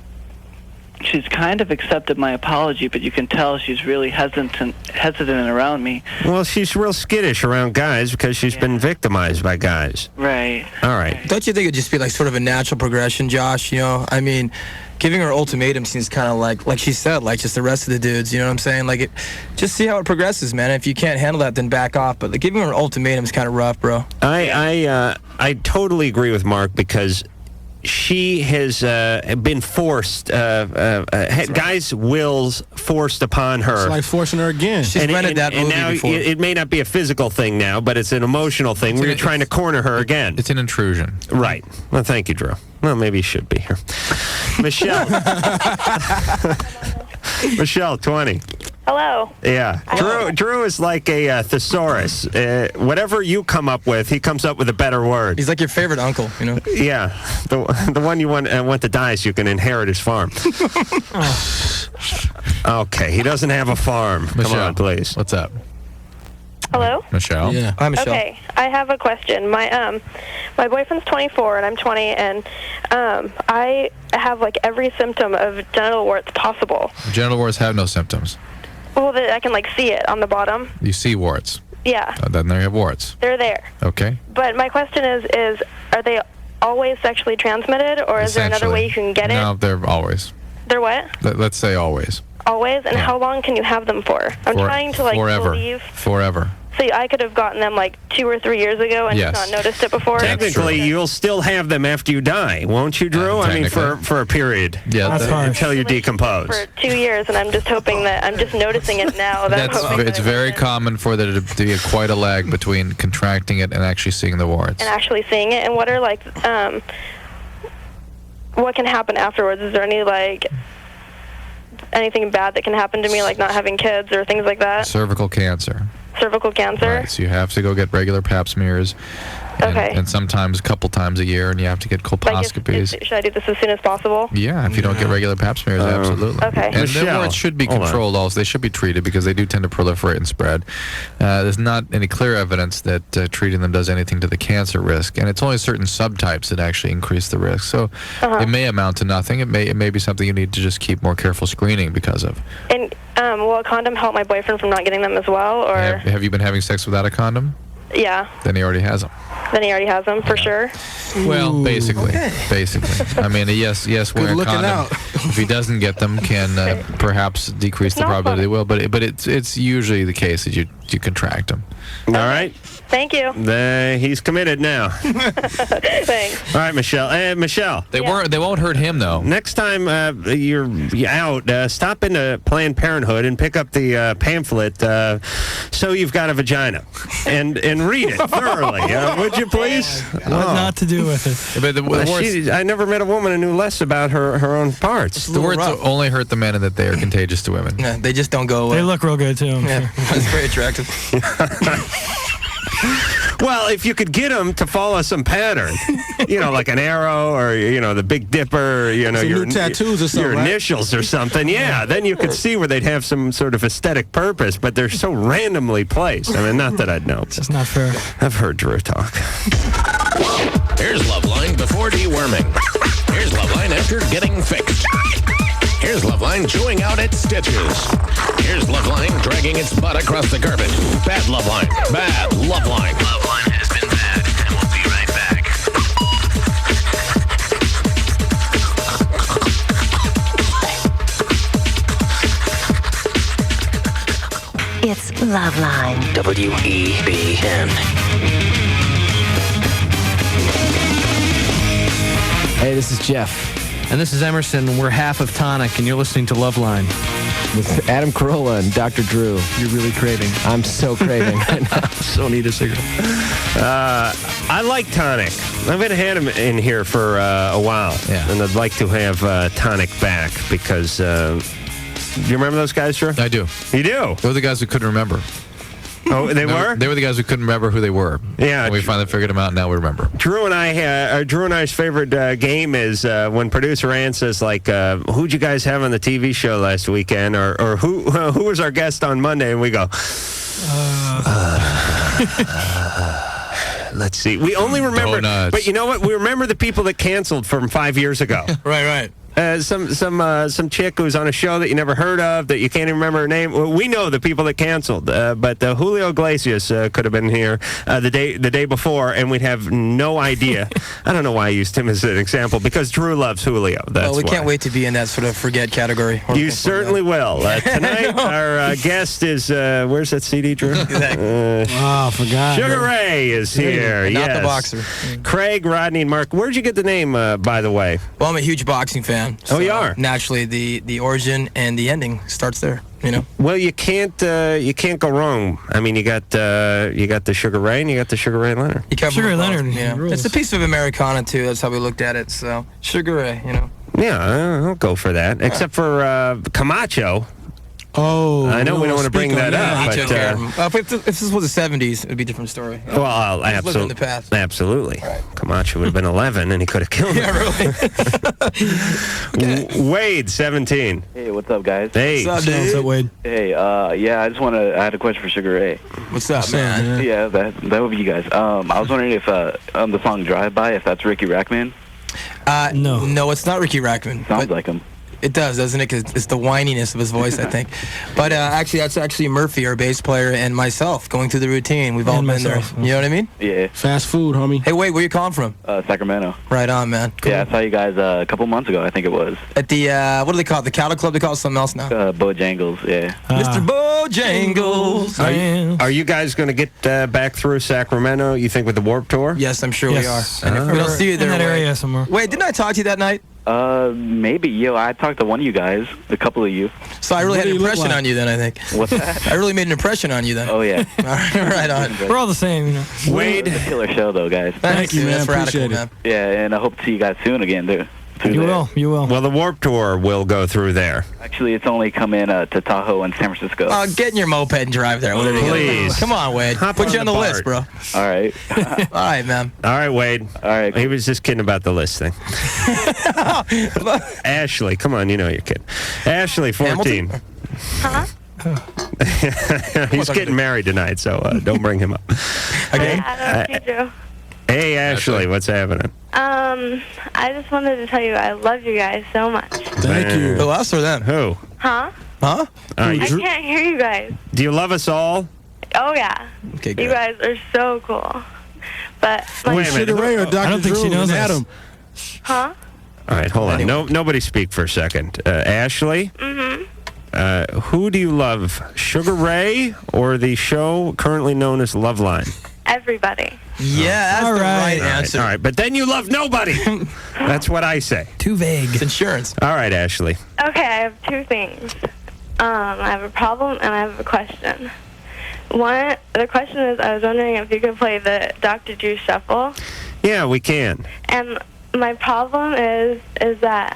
she's kind of accepted my apology, but you can tell she's really hesitant around me. Well, she's real skittish around guys because she's been victimized by guys. Right. All right. Don't you think it'd just be like sort of a natural progression, Josh? You know, I mean, giving her ultimatum seems kind of like she said, like just the rest of the dudes. You know what I'm saying? Like, just see how it progresses, man. If you can't handle that, then back off. But like, giving her an ultimatum is kind of rough, bro. I totally agree with Mark because she has been forced, guys' wills forced upon her. It's like forcing her again. She's rented that movie now before. It may not be a physical thing now, but it's an emotional thing where you're trying to corner her again. It's an intrusion. Right. Well, thank you, Drew. Well, maybe you should be here. Michelle. Michelle, 20. Hello. Yeah. Drew is like a thesaurus. Whatever you come up with, he comes up with a better word. He's like your favorite uncle, you know? Yeah. The one you want to die so you can inherit his farm. Okay. He doesn't have a farm. Michelle, come on, please. What's up? Hello? Michelle? Yeah. Hi, Michelle. Okay, I have a question. My boyfriend's 24 and I'm 20, and I have like every symptom of genital warts possible. Genital warts have no symptoms. Well, that I can like see it on the bottom. You see warts. Yeah. Then they have warts. They're there. Okay. But my question is are they always sexually transmitted, or is there another way you can get it? No, they're always. They're what? Let's say always. Always? And how long can you have them for? I'm trying to like forever. believe. Forever. So I could have gotten them like 2 or 3 years ago and just not noticed it before. Technically, you'll still have them after you die, won't you, Drew? I mean, for a period. Yeah, until you decompose. For 2 years, and I'm just hoping that I'm just noticing it now. It's very common for there to be quite a lag between contracting it and actually seeing the warts. And actually seeing it. And what are like, what can happen afterwards? Is there any like anything bad that can happen to me, like not having kids or things like that? Cervical cancer. Cervical cancer? Right, so you have to go get regular pap smears. And sometimes a couple times a year, and you have to get colposcopies. Should I do this as soon as possible? Yeah, if you don't get regular pap smears, absolutely. Okay. And the warts should be controlled also. They should be treated because they do tend to proliferate and spread. There's not any clear evidence that treating them does anything to the cancer risk, and it's only certain subtypes that actually increase the risk. So it may amount to nothing. It may be something you need to just keep more careful screening because of. And will a condom help my boyfriend from not getting them as well? Or have you been having sex without a condom? Yeah. Then he already has them. Then he already has them, for sure? Well, basically. I mean, yes, wearing a condom, if he doesn't get them, can perhaps decrease the probability they will, but it's usually the case that you contract them. All right. Thank you. He's committed now. Thanks. All right, Michelle. Michelle. They won't hurt him, though. Next time you're out, stop into Planned Parenthood and pick up the pamphlet, So You've Got a Vagina, and read it thoroughly. Would you please? What not to do with it. But I never met a woman who knew less about her own parts. The warts only hurt the men in that they are contagious to women. Yeah, they just don't go away. They look real good, too. Yeah, that's very attractive. Well, if you could get them to follow some pattern, like an arrow or, the Big Dipper, your new tattoos or something, your initials or something, then you could see where they'd have some sort of aesthetic purpose, but they're so randomly placed. I mean, not that I'd know. It's not fair. I've heard Drew talk. Here's LoveLine before deworming. Here's LoveLine after getting fixed. Here's LoveLine chewing out its stitches. Here's LoveLine dragging its butt across the carpet. Bad LoveLine. Bad LoveLine. LoveLine has been bad, and we'll be right back. It's LoveLine. WEBN. Hey, this is Jeff. And this is Emerson, and we're half of Tonic, and you're listening to LoveLine. With Adam Carolla and Dr. Drew. You're really craving. I'm so craving. I so need a cigarette. I like Tonic. I've had him in here for a while. Yeah. And I'd like to have Tonic back because... do you remember those guys, Drew? I do. You do? Those are the guys who couldn't remember. Oh, they were? They were the guys who couldn't remember who they were. Yeah. And we finally figured them out, and now we remember. Drew and I's favorite game is when producer Ann says, like, who'd you guys have on the TV show last weekend? Or who was our guest on Monday? And we go... Let's see. We only remember, but you know what? We remember the people that canceled from 5 years ago. Right. Some chick who's on a show that you never heard of, that you can't even remember her name. Well, we know the people that canceled, but Julio Iglesias could have been here the day before, and we'd have no idea. I don't know why I used him as an example, because Drew loves Julio. That's we why. can't wait to be in that sort of forget category. You certainly will. Tonight, our guest is, where's that CD, Drew? I forgot. Sugar Ray is here. Not yes. the boxer. Craig, Rodney, and Mark. Where'd you get the name, by the way? Well, I'm a huge boxing fan. Oh, you are? Naturally, the origin and the ending starts there. You know. Well, you can't go wrong. I mean, you got the Sugar Ray and you got the Sugar Ray Leonard. Sugar Ray Leonard. Yeah, it's a piece of Americana too. That's how we looked at it. So Sugar Ray, you know. Yeah, I'll go for that. Except for Camacho. Oh, I know we don't want to bring that up, but if this was the 70s, it would be a different story. Well, absolutely. In the past. Absolutely. Right. Camacho would have been 11, and he could have killed him. Yeah, really. Wade, 17. Hey, what's up, guys? Hey. What's up, Wade? Hey, I had a question for Sugar Ray. What's up, man? Yeah, that would be you guys. I was wondering if on the song Drive By, if that's Ricky Rackman. No, it's not Ricky Rackman. Sounds like him. It does, doesn't it? Because it's the whininess of his voice, I think. But actually, that's actually Murphy, our bass player, and myself going through the routine. We've all been there. You know what I mean? Yeah. Fast food, homie. Hey, wait, where you calling from? Sacramento. Right on, man. Cool. Yeah, I saw you guys a couple months ago, I think it was. At the, what do they call it? The Cattle Club? They call it something else now. Bojangles, yeah. Mr. Bojangles. Are you guys going to get back through Sacramento, you think, with the Warped Tour? Yes, I'm sure we are. And if we don't see you there, in that area somewhere. Wait, didn't I talk to you that night? Maybe. I talked to one of you guys, a couple of you. So I really had an impression on you then, I think. What's that? I really made an impression on you then. Oh, yeah. Right on. We're all the same, you know. Wade. It's a killer show, though, guys. Thank you, man. That's Radical, appreciate it. man. Yeah, and I hope to see you guys soon again, dude. You will. Well, the Warped Tour will go through there. Actually, it's only come in to Tahoe and San Francisco. Get in your moped and drive there. Please. Come on, Wade. Put you on the list, bro. All right. All right, man. All right, Wade. All right. He was just kidding about the list thing. Ashley, come on, you know you're kidding. Ashley, 14. Huh? He's getting married tonight, so don't bring him up. Okay. I don't see you. Hey, Ashley, what's happening? I just wanted to tell you I love you guys so much. Thank you. Who, us or them? Who? Huh? Huh? I can't hear you guys. Do you love us all? Oh, yeah. Okay, good. You guys are so cool. But, Wait a minute. Sugar Ray or Dr. I don't think Drew she knows and us. Adam? huh? All right, hold on. Nobody speak for a second. Ashley? Mm-hmm. Who do you love, Sugar Ray or the show currently known as LoveLine? Everybody. Yeah, that's the right answer. All right, but then you love nobody. That's what I say. Too vague. It's insurance. All right, Ashley. Okay, I have two things. I have a problem and I have a question. The question is, I was wondering if you could play the Dr. Drew Shuffle. Yeah, we can. And my problem is that,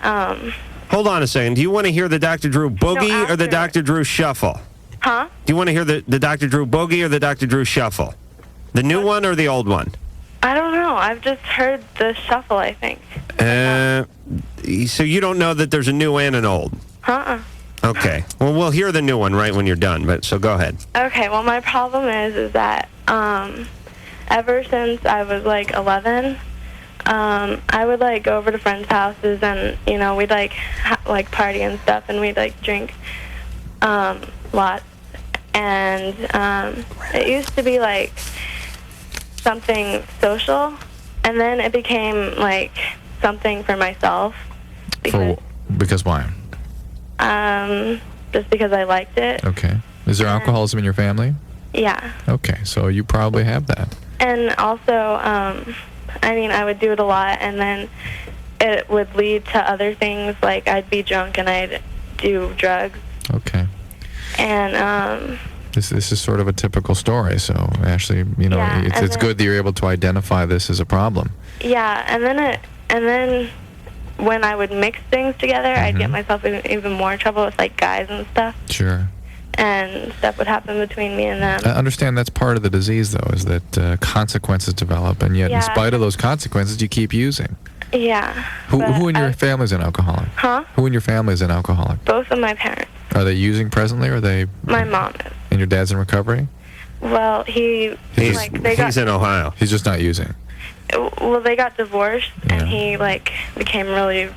Hold on a second. Do you want to hear the Dr. Drew Boogie or the after. Dr. Drew Shuffle? huh? Do you want to hear the Dr. Drew Boogie or the Dr. Drew Shuffle? The new one or the old one? I don't know. I've just heard the Shuffle, I think. So you don't know that there's a new and an old? Okay. Well, we'll hear the new one right when you're done, but so go ahead. Okay, well, my problem is that ever since I was, 11, I would, go over to friends' houses and, we'd, party and stuff, and we'd, drink lots. And it used to be, something social, and then it became, something for myself. Because why? Just because I liked it. Okay. Is there alcoholism in your family? Yeah. Okay, so you probably have that. And also, I would do it a lot, and then it would lead to other things, like I'd be drunk and I'd do drugs. Okay. And, This is sort of a typical story, so Ashley, it's good that you're able to identify this as a problem. yeah, and then when I would mix things together, I'd get myself in even more trouble with, guys and stuff. Sure. And stuff would happen between me and them. I understand that's part of the disease, though, is that consequences develop, and yet in spite of those consequences, you keep using. Yeah. Who in your family is an alcoholic? Huh? Who in your family is an alcoholic? Both of my parents. Are they using presently, or are they... My mom is. And your dad's in recovery? Well, He's in Ohio. He's just not using. Well, they got divorced, and he became really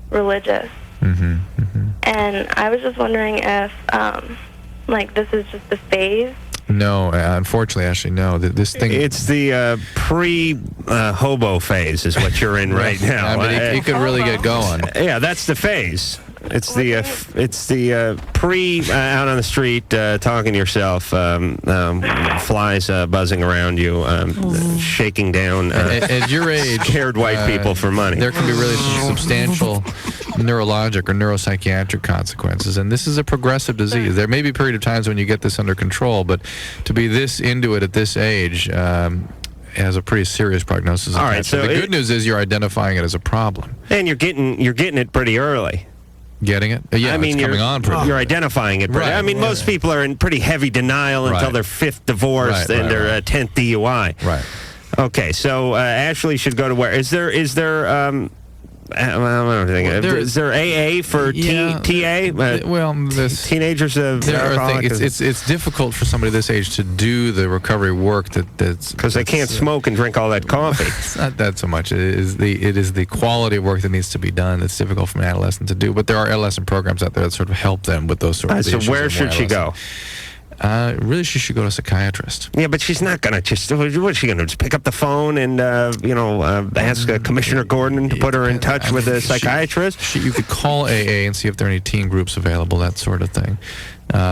religious. And I was just wondering if this is just a phase. No, unfortunately, Ashley, no. This thing. It's the pre-hobo phase is what you're in right now. I mean, he could really get going. Yeah, that's the phase. It's the pre out on the street talking to yourself, flies buzzing around you, shaking down at your age, scared white people for money. There can be really substantial neurologic or neuropsychiatric consequences, and this is a progressive disease. There may be a period of times when you get this under control, but to be this into it at this age has a pretty serious prognosis. All right, so the good news is you're identifying it as a problem, and you're getting it pretty early. Getting it? Yeah, I mean, it's coming on pretty. You're identifying it. Right. I mean, most people are in pretty heavy denial until their 5th divorce and their 10th DUI. Right. Okay, so Ashley should go to where? Is there is there AA for TA? Teenagers of there are alcoholics? things. It's difficult for somebody this age to do the recovery work that's because they can't smoke and drink all that coffee. It's not that so much. It is the quality of work that needs to be done that's difficult for an adolescent to do. But there are adolescent programs out there that sort of help them with those sort of issues. So where should she go? Really, she should go to a psychiatrist. Yeah, but she's not going to just... What's she going to just pick up the phone and, ask Commissioner Gordon to put her in touch with a psychiatrist? You could call AA and see if there are any teen groups available, that sort of thing.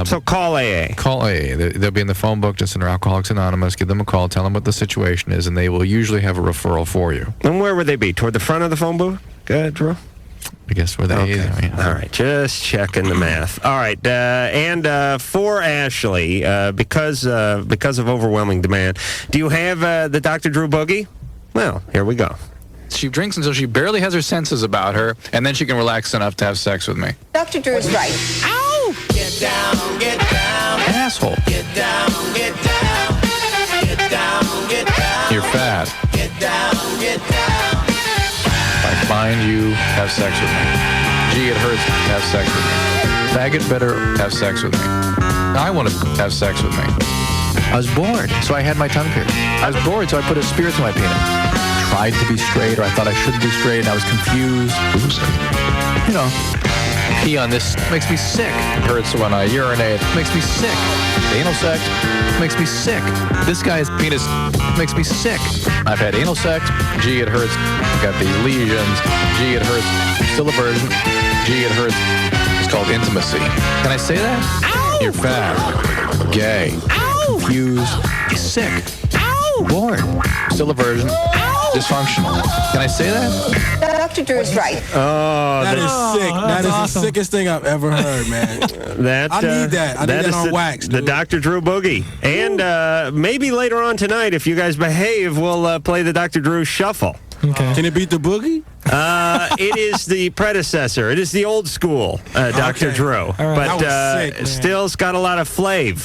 So call AA. Call AA. They'll be in the phone book just under Alcoholics Anonymous. Give them a call. Tell them what the situation is, and they will usually have a referral for you. And where would they be? Toward the front of the phone booth, Drew? I guess where they is. All right, just checking the math. All right, and for Ashley, because of overwhelming demand, do you have the Dr. Drew Boogie? Well, here we go. She drinks until she barely has her senses about her, and then she can relax enough to have sex with me. Dr. Drew is right. Ow! Get down, get down. Asshole. Get down, get down. Get down, get down. You're fat. Get down, get down. If I find you, have sex with me. Gee, it hurts, have sex with me. Faggot, better have sex with me. I want to have sex with me. I was bored, so I had my tongue pierced. I was bored, so I put a spear to my penis. Tried to be straight, or I thought I shouldn't be straight, and I was confused. Pee on this makes me sick. It hurts when I urinate. Makes me sick. Anal sex makes me sick. This guy's penis makes me sick. I've had anal sex. Gee, it hurts. I've got these lesions. Gee, it hurts. I'm still a virgin. Gee, it hurts. It's called intimacy. Can I say that? Ow! You're fat. Gay. Ow! Confused. Sick. Ow! Bored. Still a virgin. Ow! Dysfunctional. Can I say that? Dr. Drew is right. Oh, that is sick. That is awesome. the sickest thing I've ever heard, man. I need that. I need that on wax, The dude. Dr. Drew Boogie. And maybe later on tonight, if you guys behave, we'll play the Dr. Drew Shuffle. Okay. Can it beat the boogie? It is the predecessor. It is the old school Dr. Drew. But sick, still's got a lot of flav.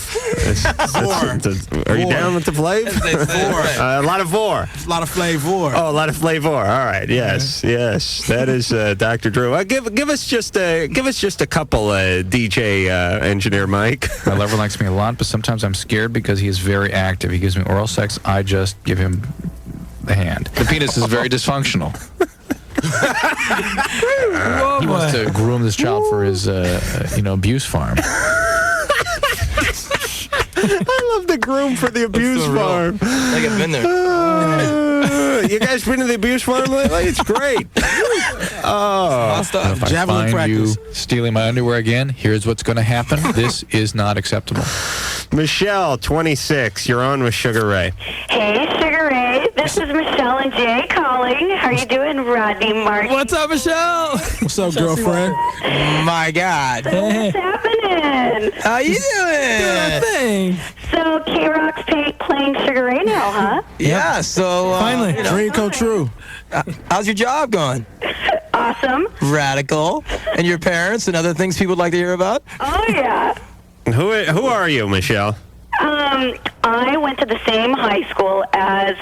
Are you down with the flav? A lot of vor. A lot of flavor. Oh, a lot of flavor. All right. Yes. Yes. That is Dr. Drew. Give us just a couple, DJ engineer Mike. My lover likes me a lot, but sometimes I'm scared because he is very active. He gives me oral sex. I just give him the hand. The penis is very dysfunctional. He wants to groom this child for his, abuse farm. I love the groom for the abuse farm. I think I've been there. You guys been to the abuse farm lately? It's great. Oh, If I find you stealing my underwear again, here's what's going to happen. This is not acceptable. Michelle, 26. You're on with Sugar Ray. Hey, Sugar Ray. This is Michelle and Jay calling. How are you doing, Rodney Martin? What's up, Michelle? What's up, girlfriend? My God. What's happening? How you doing? Thing. So, K-Rock's playing Sugar Ray now, huh? Yeah, so... Finally. Dream come true. How's your job going? Awesome. Radical. And your parents and other things people would like to hear about? Oh, yeah. Who are you, Michelle? I went to the same high school as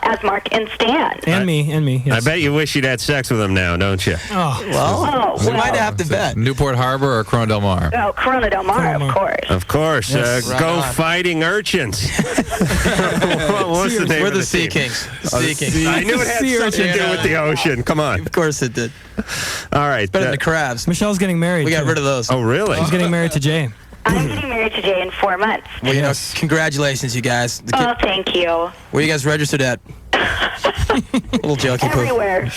as Mark and Stan. And me. Yes. I bet you wish you'd had sex with him now, don't you? Oh. We might have to bet. Newport Harbor or Corona Del Mar? Oh, Corona Del Mar, of course. Of course. Yes. Right Go on. Fighting Urchins. What's the name We're of the Sea team? Kings. Sea Kings. I knew it had something to do with the ocean. Come on. Of course it did. All right. Better than the crabs. Michelle's getting married. We got too. rid of those. Oh, really? She's getting married to Jay. I'm getting married to Jay in 4 months. Well, you know, congratulations, you guys. Oh, thank you. Where you guys registered at? Little jokey poo. Everywhere.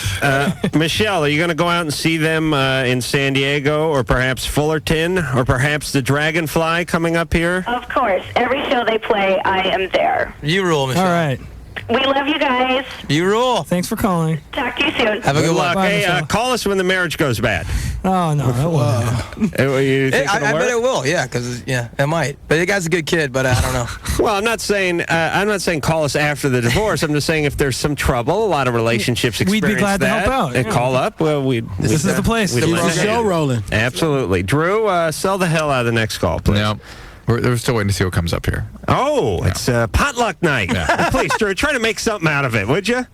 Michelle, are you going to go out and see them in San Diego or perhaps Fullerton or perhaps the Dragonfly coming up here? Of course. Every show they play, I am there. You rule, Michelle. All right. We love you guys. You rule. Thanks for calling. Talk to you soon. Have a good luck. one. Hey, Michelle. call us when the marriage goes bad. Oh, no, that won't. You think I it'll bet it work? will, yeah, because it might. But the guy's a good kid, but I don't know. Well, I'm not saying call us after the divorce. I'm just saying if there's some trouble, a lot of relationships We'd experience be glad to that. help out, And yeah. call up. Well, This is the place. we'd Keep lend the a show hand. rolling. Absolutely. Drew, sell the hell out of the next call, please. No. We're still waiting to see what comes up here. Oh, it's potluck night. Please, Drew, try to make something out of it, would you?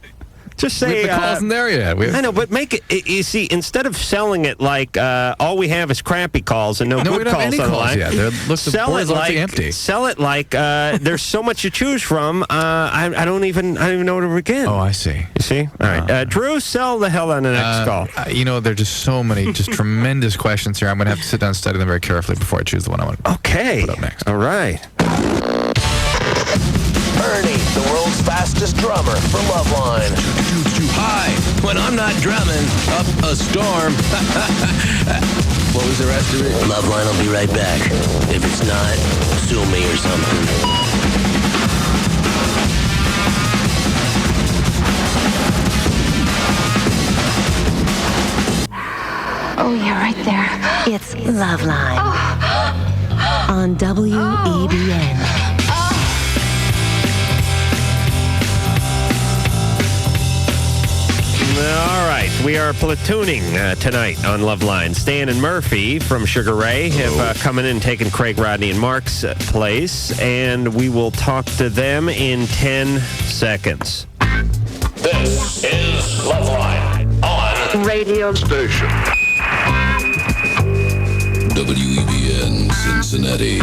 Just say... The call isn't there yet. I know, but make it... You see, instead of selling it like all we have is crappy calls and no we good don't have calls any on the calls line, yet. The board is largely empty. Sell it like there's so much to choose from. I don't even know where to begin. Oh, I see. You see? All right. Drew, sell the hell on the next call. There are just so many tremendous questions here. I'm going to have to sit down and study them very carefully before I choose the one I want to put up next. All right. Ernie, the world's fastest drummer for LoveLine. Hi, when I'm not drumming, up a storm. What was the rest of it? LoveLine will be right back. If it's not, sue me or something. Oh, yeah, right there. It's LoveLine. On WEBN. All right, we are platooning tonight on LoveLine. Stan and Murphy from Sugar Ray have come in and taken Craig, Rodney, and Mark's place, and we will talk to them in 10 seconds. This is LoveLine on Radio Station. WEBN Cincinnati.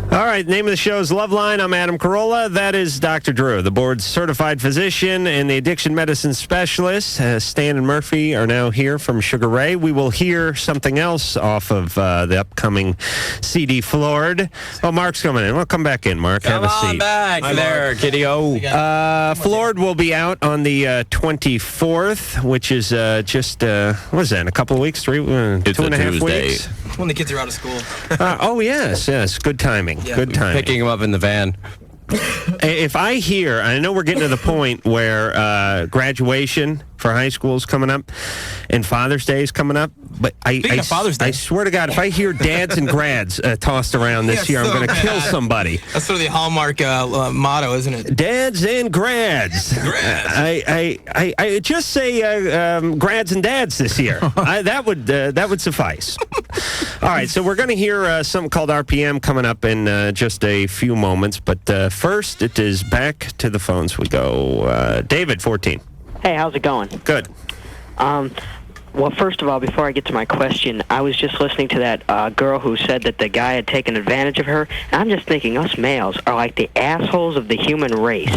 All right, name of the show is LoveLine. I'm Adam Carolla. That is Dr. Drew, the board's certified physician and the addiction medicine specialist. Stan and Murphy are now here from Sugar Ray. We will hear something else off of the upcoming CD Floored. Oh, Mark's coming in. Well, come back in, Mark. Have a seat. back. Hi there, kiddo. Floored will be out on the 24th, which is just, what is that, in a couple of weeks? 2.5 Tuesday. weeks? When the kids are out of school. Oh, yes. Good timing. Yeah. Good timing. Picking him up in the van. If I hear, I know we're getting to the point where graduation for high school is coming up and Father's Day is coming up, but Speaking of Father's Day. I swear to God, if I hear dads and grads tossed around this year, I'm going to kill somebody. That's sort of the Hallmark motto, isn't it? Dads and grads. I just say grads and dads this year. That would suffice. All right, so we're going to hear something called RPM coming up in just a few moments, but first it is back to the phones we go. David, 14. Hey, how's it going? Good. Well, first of all, before I get to my question, I was just listening to that girl who said that the guy had taken advantage of her, and I'm just thinking us males are like the assholes of the human race.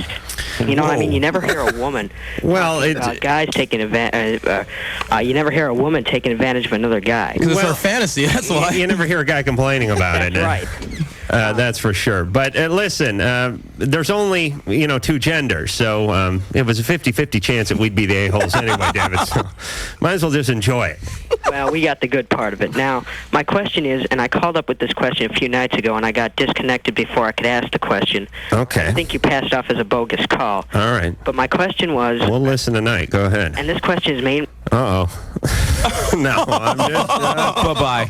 You know what I mean? You never hear a woman about guys taking advantage. You never hear a woman taking advantage of another guy. Because it's our fantasy, that's why. You never hear a guy complaining about it. Right. That's for sure. But listen, there's only, two genders, so it was a 50-50 chance that we'd be the a-holes anyway, David. So might as well just enjoy it. Well, we got the good part of it. Now, my question is, and I called up with this question a few nights ago, and I got disconnected before I could ask the question. Okay. I think you passed off as a bogus call. All right. But my question was... We'll listen tonight. Go ahead. And this question is main... Uh-oh. No, I'm just... Bye-bye.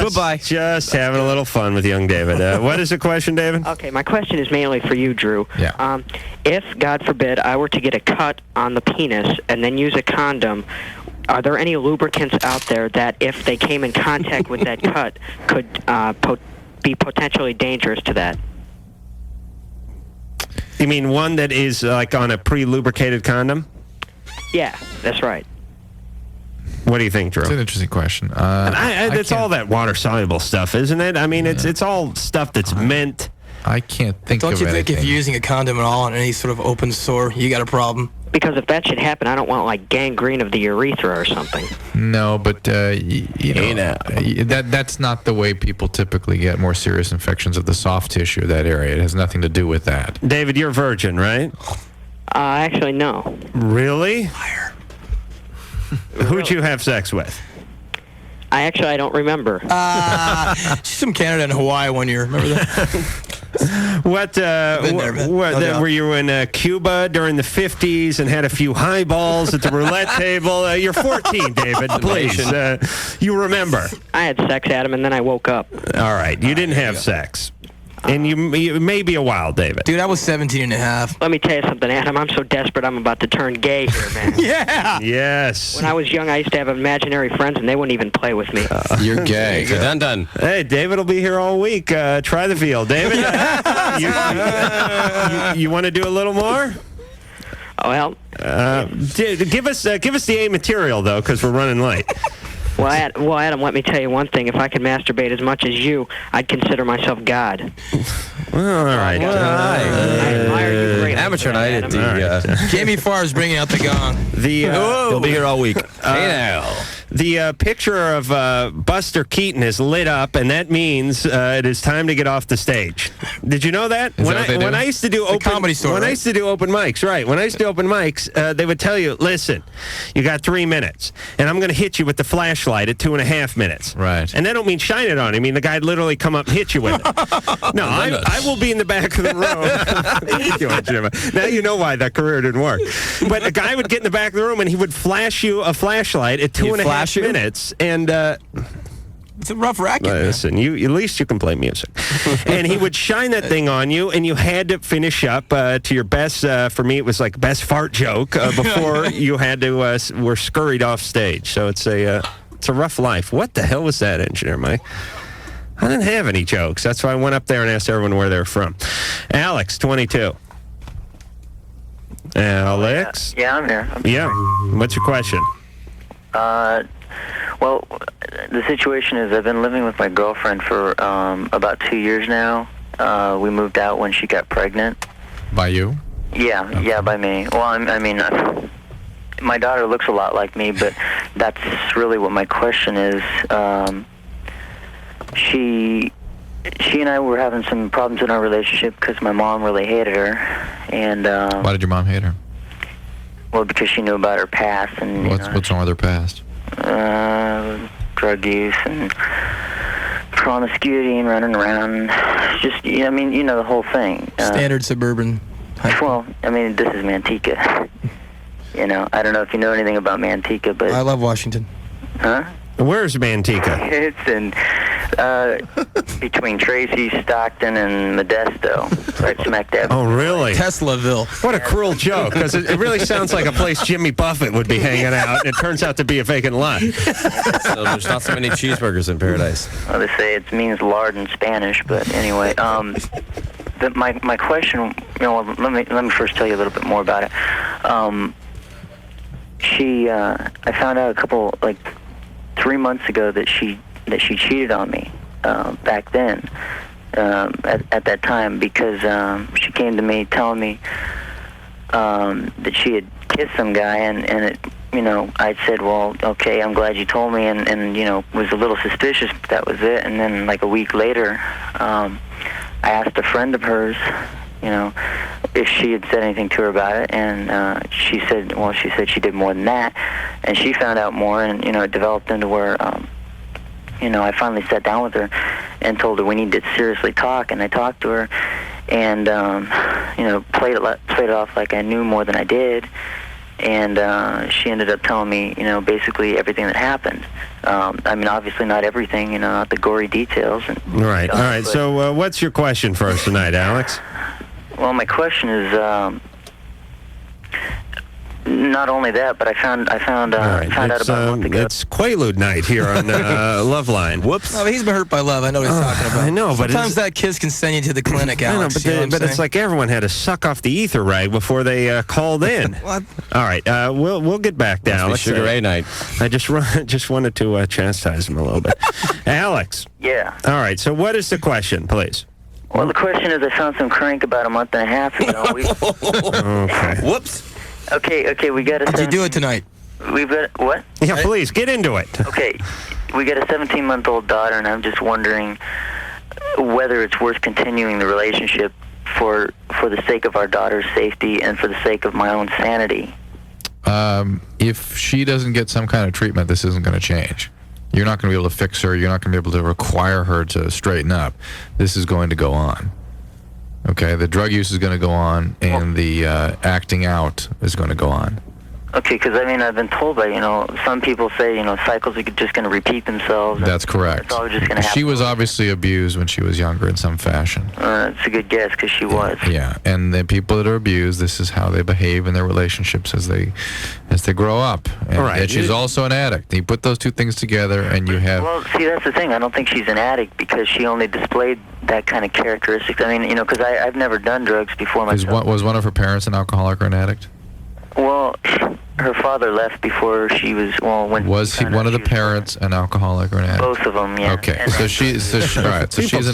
Bye-bye. Just having a little fun with young David. What is the question, David? Okay, my question is mainly for you, Drew. Yeah. If, God forbid, I were to get a cut on the penis and then use a condom, are there any lubricants out there that, if they came in contact with that cut, could be potentially dangerous to that? You mean one that is like on a pre-lubricated condom? Yeah, that's right. What do you think, Drew? It's an interesting question. It's all that water-soluble stuff, isn't it? I mean, it's all stuff that's meant... I can't think of Don't you think anything. if you're using a condom at all on any sort of open sore, you got a problem? Because if that should happen, I don't want like gangrene of the urethra or something. No, but that's not the way people typically get more serious infections of the soft tissue of that area. It has nothing to do with that. David, you're a virgin, right? Actually, no. Really? Who'd you have sex with? I don't remember. She's from Canada and Hawaii one year. Remember that? Were you in Cuba during the 50s and had a few highballs at the roulette table? You're 14, David, please. You remember. I had sex, Adam, and then I woke up. All right. You didn't have sex. And you may be a while, David. Dude, I was 17 and a half. Let me tell you something, Adam. I'm so desperate I'm about to turn gay here, man. Yeah. Yes. When I was young, I used to have imaginary friends, and they wouldn't even play with me. You're gay. You're done. Hey, David will be here all week. Try the field. David, you want to do a little more? Well, give us the A material, though, because we're running late. Well, Adam, let me tell you one thing. If I could masturbate as much as you, I'd consider myself God. Well, all right. I admire you greatly. Amateur night at the... Jamie Farr's bringing out the gong. He'll be here all week. Hey now. The picture of Buster Keaton is lit up, and that means it is time to get off the stage. Did you know that? When I used to do comedy store, I used to do open mics, right? When I used to do open mics, they would tell you, "Listen, you got 3 minutes, and I'm going to hit you with the flashlight at 2.5 minutes." Right. And they don't mean shine it on. I mean the guy'd literally come up and hit you with it. No, I will be in the back of the room. Now you know why that career didn't work. But a guy would get in the back of the room, and he would flash you a flashlight at 2.5 minutes, and it's a rough racket. Listen, at least you can play music. And he would shine that thing on you, and you had to finish up to your best. For me, it was like best fart joke before you had to were scurried off stage. So it's a rough life. What the hell was that, Engineer Mike? I didn't have any jokes. That's why I went up there and asked everyone where they're from. Alex, 22. Alex? Yeah, I'm here. Yeah. What's your question? Well, the situation is I've been living with my girlfriend for about 2 years now. We moved out when she got pregnant. By you? Yeah, okay. Yeah, by me. Well, I mean, my daughter looks a lot like me, but that's really what my question is. She and I were having some problems in our relationship because my mom really hated her. And why did your mom hate her? Well, because she knew about her past. And what's wrong with her past? Drug use and promiscuity and running around. Just, I mean, you know, the whole thing. Standard suburban. Well, I mean, this is Manteca. You know, I don't know if you know anything about Manteca, but... I love Washington. Huh? Where's Manteca? It's in between Tracy, Stockton, and Modesto, right smack dab. Oh, really? Teslaville. What a cruel joke, because it really sounds like a place Jimmy Buffett would be hanging out, and it turns out to be a vacant lot. So there's not so many cheeseburgers in paradise. Well, they say it means lard in Spanish, but anyway, my question, you know, let me first tell you a little bit more about it. I found out a couple, like, 3 months ago that she cheated on me back then at that time because she came to me telling me that she had kissed some guy and it, you know, I said, well, okay, I'm glad you told me, and you know, was a little suspicious, but that was it. And then like a week later, I asked a friend of hers, you know, if she had said anything to her about it, and she said she did more than that, and she found out more, and you know, it developed into where, you know, I finally sat down with her and told her we need to seriously talk, and I talked to her, and you know, played it off like I knew more than I did, and she ended up telling me, you know, basically everything that happened. I mean, obviously not everything, you know, not the gory details. And right. stuff, all right. So what's your question for us tonight, Alex? Well, my question is, not only that, but I found found out about a month ago. It's Quaalude night here on LoveLine. Whoops. No, but he's been hurt by love. I know what he's talking about. I know, but sometimes that kiss can send you to the clinic, Alex. I know, but it's like everyone had to suck off the ether rag before they called in. What? All right, we'll get back to Alex. Sugar Ray night. I just wanted to chastise him a little bit. Alex. Yeah. All right. So what is the question, please? Well, the question is, I found some crank about a month and a half ago. Okay. Whoops. Okay, we got a... Did you do it tonight? We've got... What? Yeah, please, get into it. Okay, we got a 17-month-old daughter, and I'm just wondering whether it's worth continuing the relationship for the sake of our daughter's safety and for the sake of my own sanity. If she doesn't get some kind of treatment, this isn't going to change. You're not going to be able to fix her. You're not going to be able to require her to straighten up. This is going to go on. Okay, the drug use is going to go on, and the acting out is going to go on. Okay, because I mean, I've been told by some people say cycles are just going to repeat themselves. That's correct. It's all just going to happen. She was obviously abused when she was younger in some fashion. It's a good guess because she was. Yeah, and the people that are abused, this is how they behave in their relationships as they grow up. And, all right. and she's also an addict. You put those two things together, and you have. Well, see, that's the thing. I don't think she's an addict because she only displayed that kind of characteristics. I mean, because I've never done drugs before myself. Was one of her parents an alcoholic or an addict? Well, her father left before she was. Well, when was he one of the parents an alcoholic or an addict? Both of them, yeah. Okay, so she's all right. So she's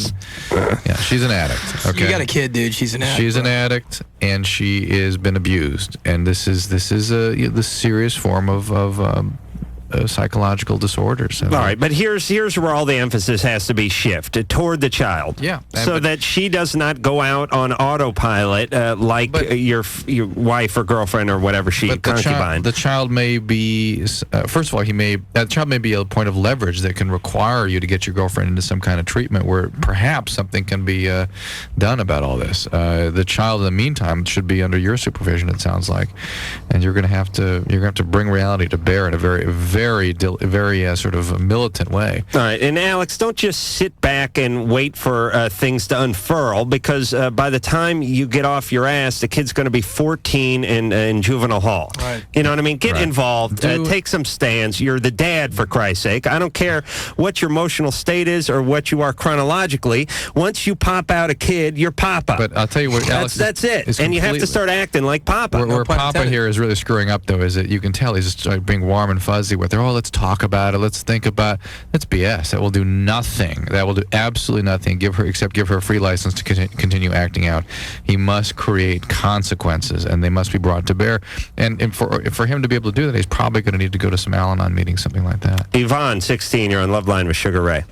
an addict. Okay, you got a kid, dude. She's an addict. She's an addict, and she has been abused, and this is the serious form of psychological disorders. All right, but here's where all the emphasis has to be shifted toward the child. Yeah, so that she does not go out on autopilot like your wife or girlfriend or whatever concubine. The child may be first of all, that child may be a point of leverage that can require you to get your girlfriend into some kind of treatment where perhaps something can be done about all this. The child, in the meantime, should be under your supervision. It sounds like, and you're going to have to bring reality to bear in a very sort of militant way. All right, and Alex, don't just sit back and wait for things to unfurl, because by the time you get off your ass, the kid's going to be 14 in juvenile hall. Right. You know what I mean? Get involved. Take some stands. You're the dad, for Christ's sake. I don't care what your emotional state is or what you are chronologically. Once you pop out a kid, you're Papa. But I'll tell you what, Alex, that's it. And you have to start acting like Papa. Where Papa here is really screwing up, though, is that you can tell he's just being warm and fuzzy with her. Oh, let's talk about it. Let's think about it. That's BS. That will do nothing. That will do absolutely nothing. Give her a free license to continue acting out. He must create consequences, and they must be brought to bear. And for him to be able to do that, he's probably going to need to go to some Al-Anon meetings, something like that. Yvonne, 16, you're on LoveLine with Sugar Ray.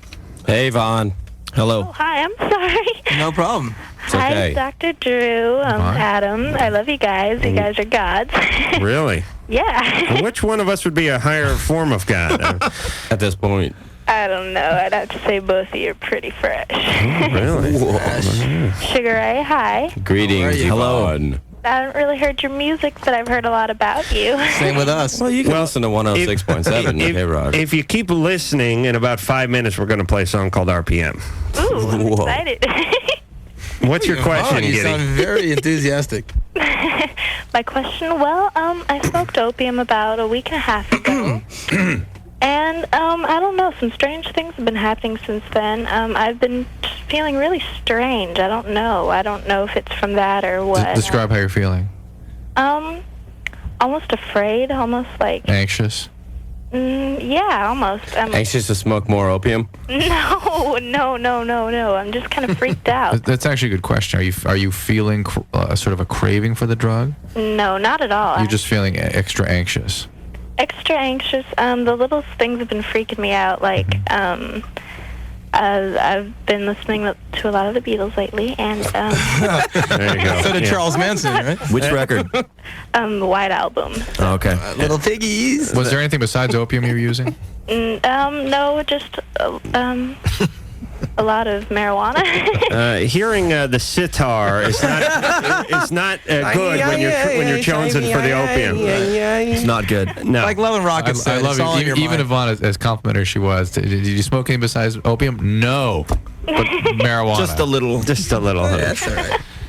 Hey, Yvonne. Hello. Oh, hi, I'm sorry. No problem. It's okay. Hi, Dr. Drew. Adam. I love you guys. You guys are gods. Really? Yeah. Well, which one of us would be a higher form of God at this point? I don't know. I'd have to say both of you are pretty fresh. Really? Sugar Ray, hi. Greetings, Yvonne. I haven't really heard your music, but I've heard a lot about you. Same with us. Well, you can listen to 106.7 K-Rock. If you keep listening, in about 5 minutes, we're going to play a song called RPM. Ooh, I'm excited. What's your question, You Giddy? sound very enthusiastic. My question, well, I smoked opium about a week and a half ago. And, I don't know, some strange things have been happening since then. I've been feeling really strange. I don't know if it's from that or what. Describe how you're feeling. Almost afraid, almost like... Anxious? Yeah, almost. Anxious to smoke more opium? No. I'm just kind of freaked out. That's actually a good question. Are you feeling sort of a craving for the drug? No, not at all. You're just feeling extra anxious? Extra anxious. The littlest things have been freaking me out. Like, I've been listening to a lot of the Beatles lately, and there you go. So did Charles Manson, right? Which record? The White Album. Okay. Little piggies. Was there anything besides opium you were using? No, just a lot of marijuana. Hearing the sitar is not good when you're jonesing for the opium. It's not good. No. Like Love and Rocket said, I love it's all in it. your Even mind. Yvonne, as complimentary as she was, did you smoke anything besides opium? No. But marijuana. Just a little. Just a little. That's all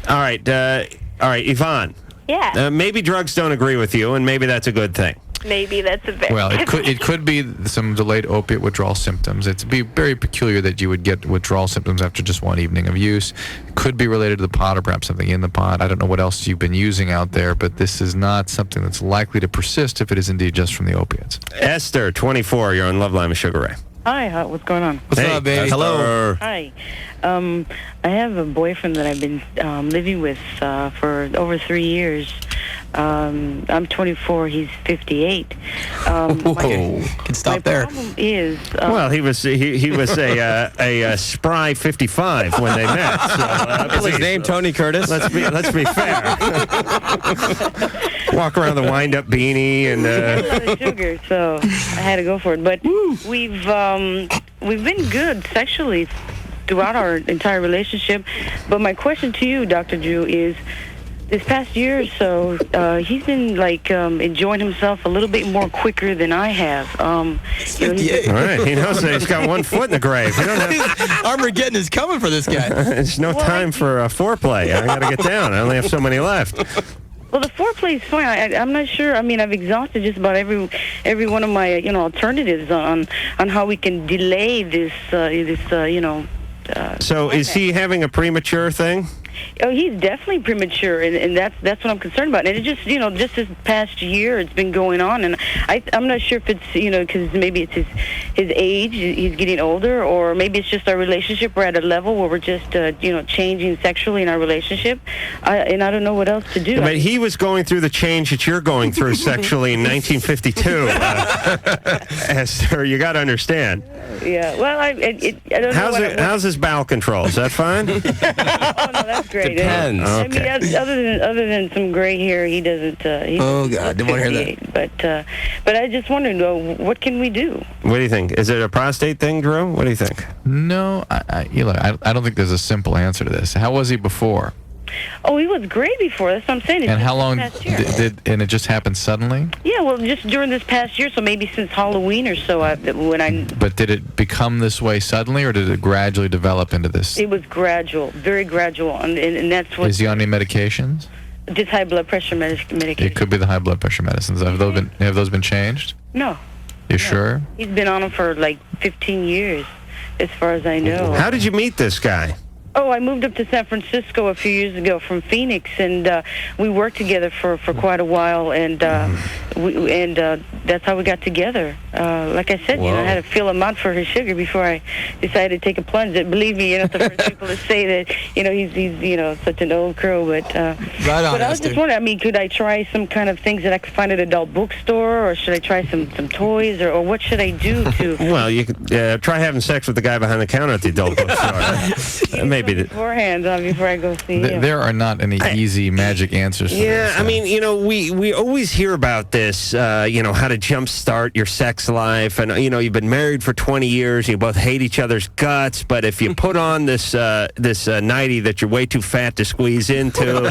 right. All right, Yvonne. Yeah. Maybe drugs don't agree with you, and maybe that's a good thing. Maybe that's a very... Well, it could be some delayed opiate withdrawal symptoms. It'd be very peculiar that you would get withdrawal symptoms after just one evening of use. It could be related to the pot or perhaps something in the pot. I don't know what else you've been using out there, but this is not something that's likely to persist if it is indeed just from the opiates. Esther, 24, you're on LoveLine with Sugar Ray. Hi, what's going on? What's up, baby? Hello. Hi. I have a boyfriend that I've been living with for over 3 years. I'm 24. He's 58. Can stop there. Problem is, well, he was a spry 55 when they met. So, Is his name Tony Curtis? Let's be fair. Walk around the wind-up beanie and. a lot of sugar, so I had to go for it. But we've been good sexually throughout our entire relationship. But my question to you, Dr. Drew, is this past year or so, he's been enjoying himself a little bit more quicker than I have. All right, he knows that he's got one foot in the grave. We don't have Armageddon is coming for this guy. There's no time for foreplay. I got to get down. I only have so many left. Well, the foreplay is fine. I'm not sure. I mean, I've exhausted just about every one of my alternatives on how we can delay this. So is he having a premature thing? Oh, he's definitely premature, and that's what I'm concerned about. And it just just this past year, it's been going on, and I'm not sure if it's because maybe it's his age, he's getting older, or maybe it's just our relationship. We're at a level where we're just changing sexually in our relationship, and I don't know what else to do. But he was going through the change that you're going through sexually in 1952. Esther, you got to understand. Yeah. Well, I don't know. How's his bowel control? Is that fine? Oh, no, that's great. Depends. Okay. I mean, other than some gray hair, he doesn't. Oh God, didn't want to hear that. But I just wondered, what can we do? What do you think? Is it a prostate thing, Drew? What do you think? No, I don't think there's a simple answer to this. How was he before? Oh, he was great before. That's what I'm saying. And how long did it just happen suddenly? Yeah, well, just during this past year, so maybe since Halloween or so. But did it become this way suddenly, or did it gradually develop into this? It was gradual, very gradual, and that's what. Is he on any medications? Just high blood pressure medication. It could be the high blood pressure medicines. Have those been changed? No. You sure? He's been on them for like 15 years, as far as I know. How did you meet this guy? Oh, I moved up to San Francisco a few years ago from Phoenix, and we worked together for quite a while, and that's how we got together. Like I said, I had to feel him out for his sugar before I decided to take a plunge. Believe me, you're not the first people to say that. He's such an old crow, but right on. But I was just wondering. I mean, could I try some kind of things that I could find at an adult bookstore, or should I try some toys, or what should I do to? Well, you could try having sex with the guy behind the counter at the adult bookstore. Maybe beforehand, before I go see him. There are not any easy magic answers for this. Yeah, I mean, we always hear about this, how to jumpstart your sex life, and you've been married for 20 years, you both hate each other's guts, but if you put on this nightie that you're way too fat to squeeze into,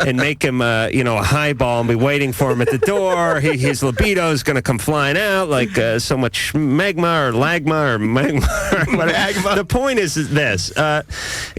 and make him a highball and be waiting for him at the door, his libido is going to come flying out like so much magma or lagma or magma. The point is this.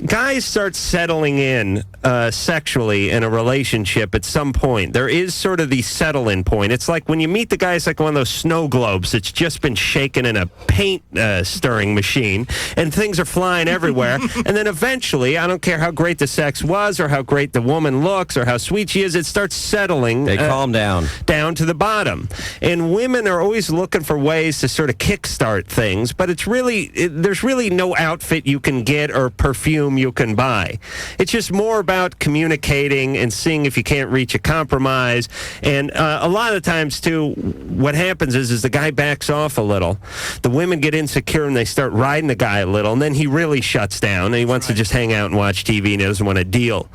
Guys start settling in sexually in a relationship at some point. There is sort of the settle-in point. It's like when you meet the guy, it's like one of those snow globes that's just been shaken in a paint stirring machine, and things are flying everywhere. And then eventually, I don't care how great the sex was or how great the woman looks or how sweet she is, it starts settling. They calm down to the bottom. And women are always looking for ways to sort of kickstart things, but there's really no outfit you can get or perfume you can buy. It's just more about communicating and seeing if you can't reach a compromise. And a lot of times, too, what happens is the guy backs off a little. The women get insecure and they start riding the guy a little, and then he really shuts down and he wants to just hang out and watch TV and he doesn't want to deal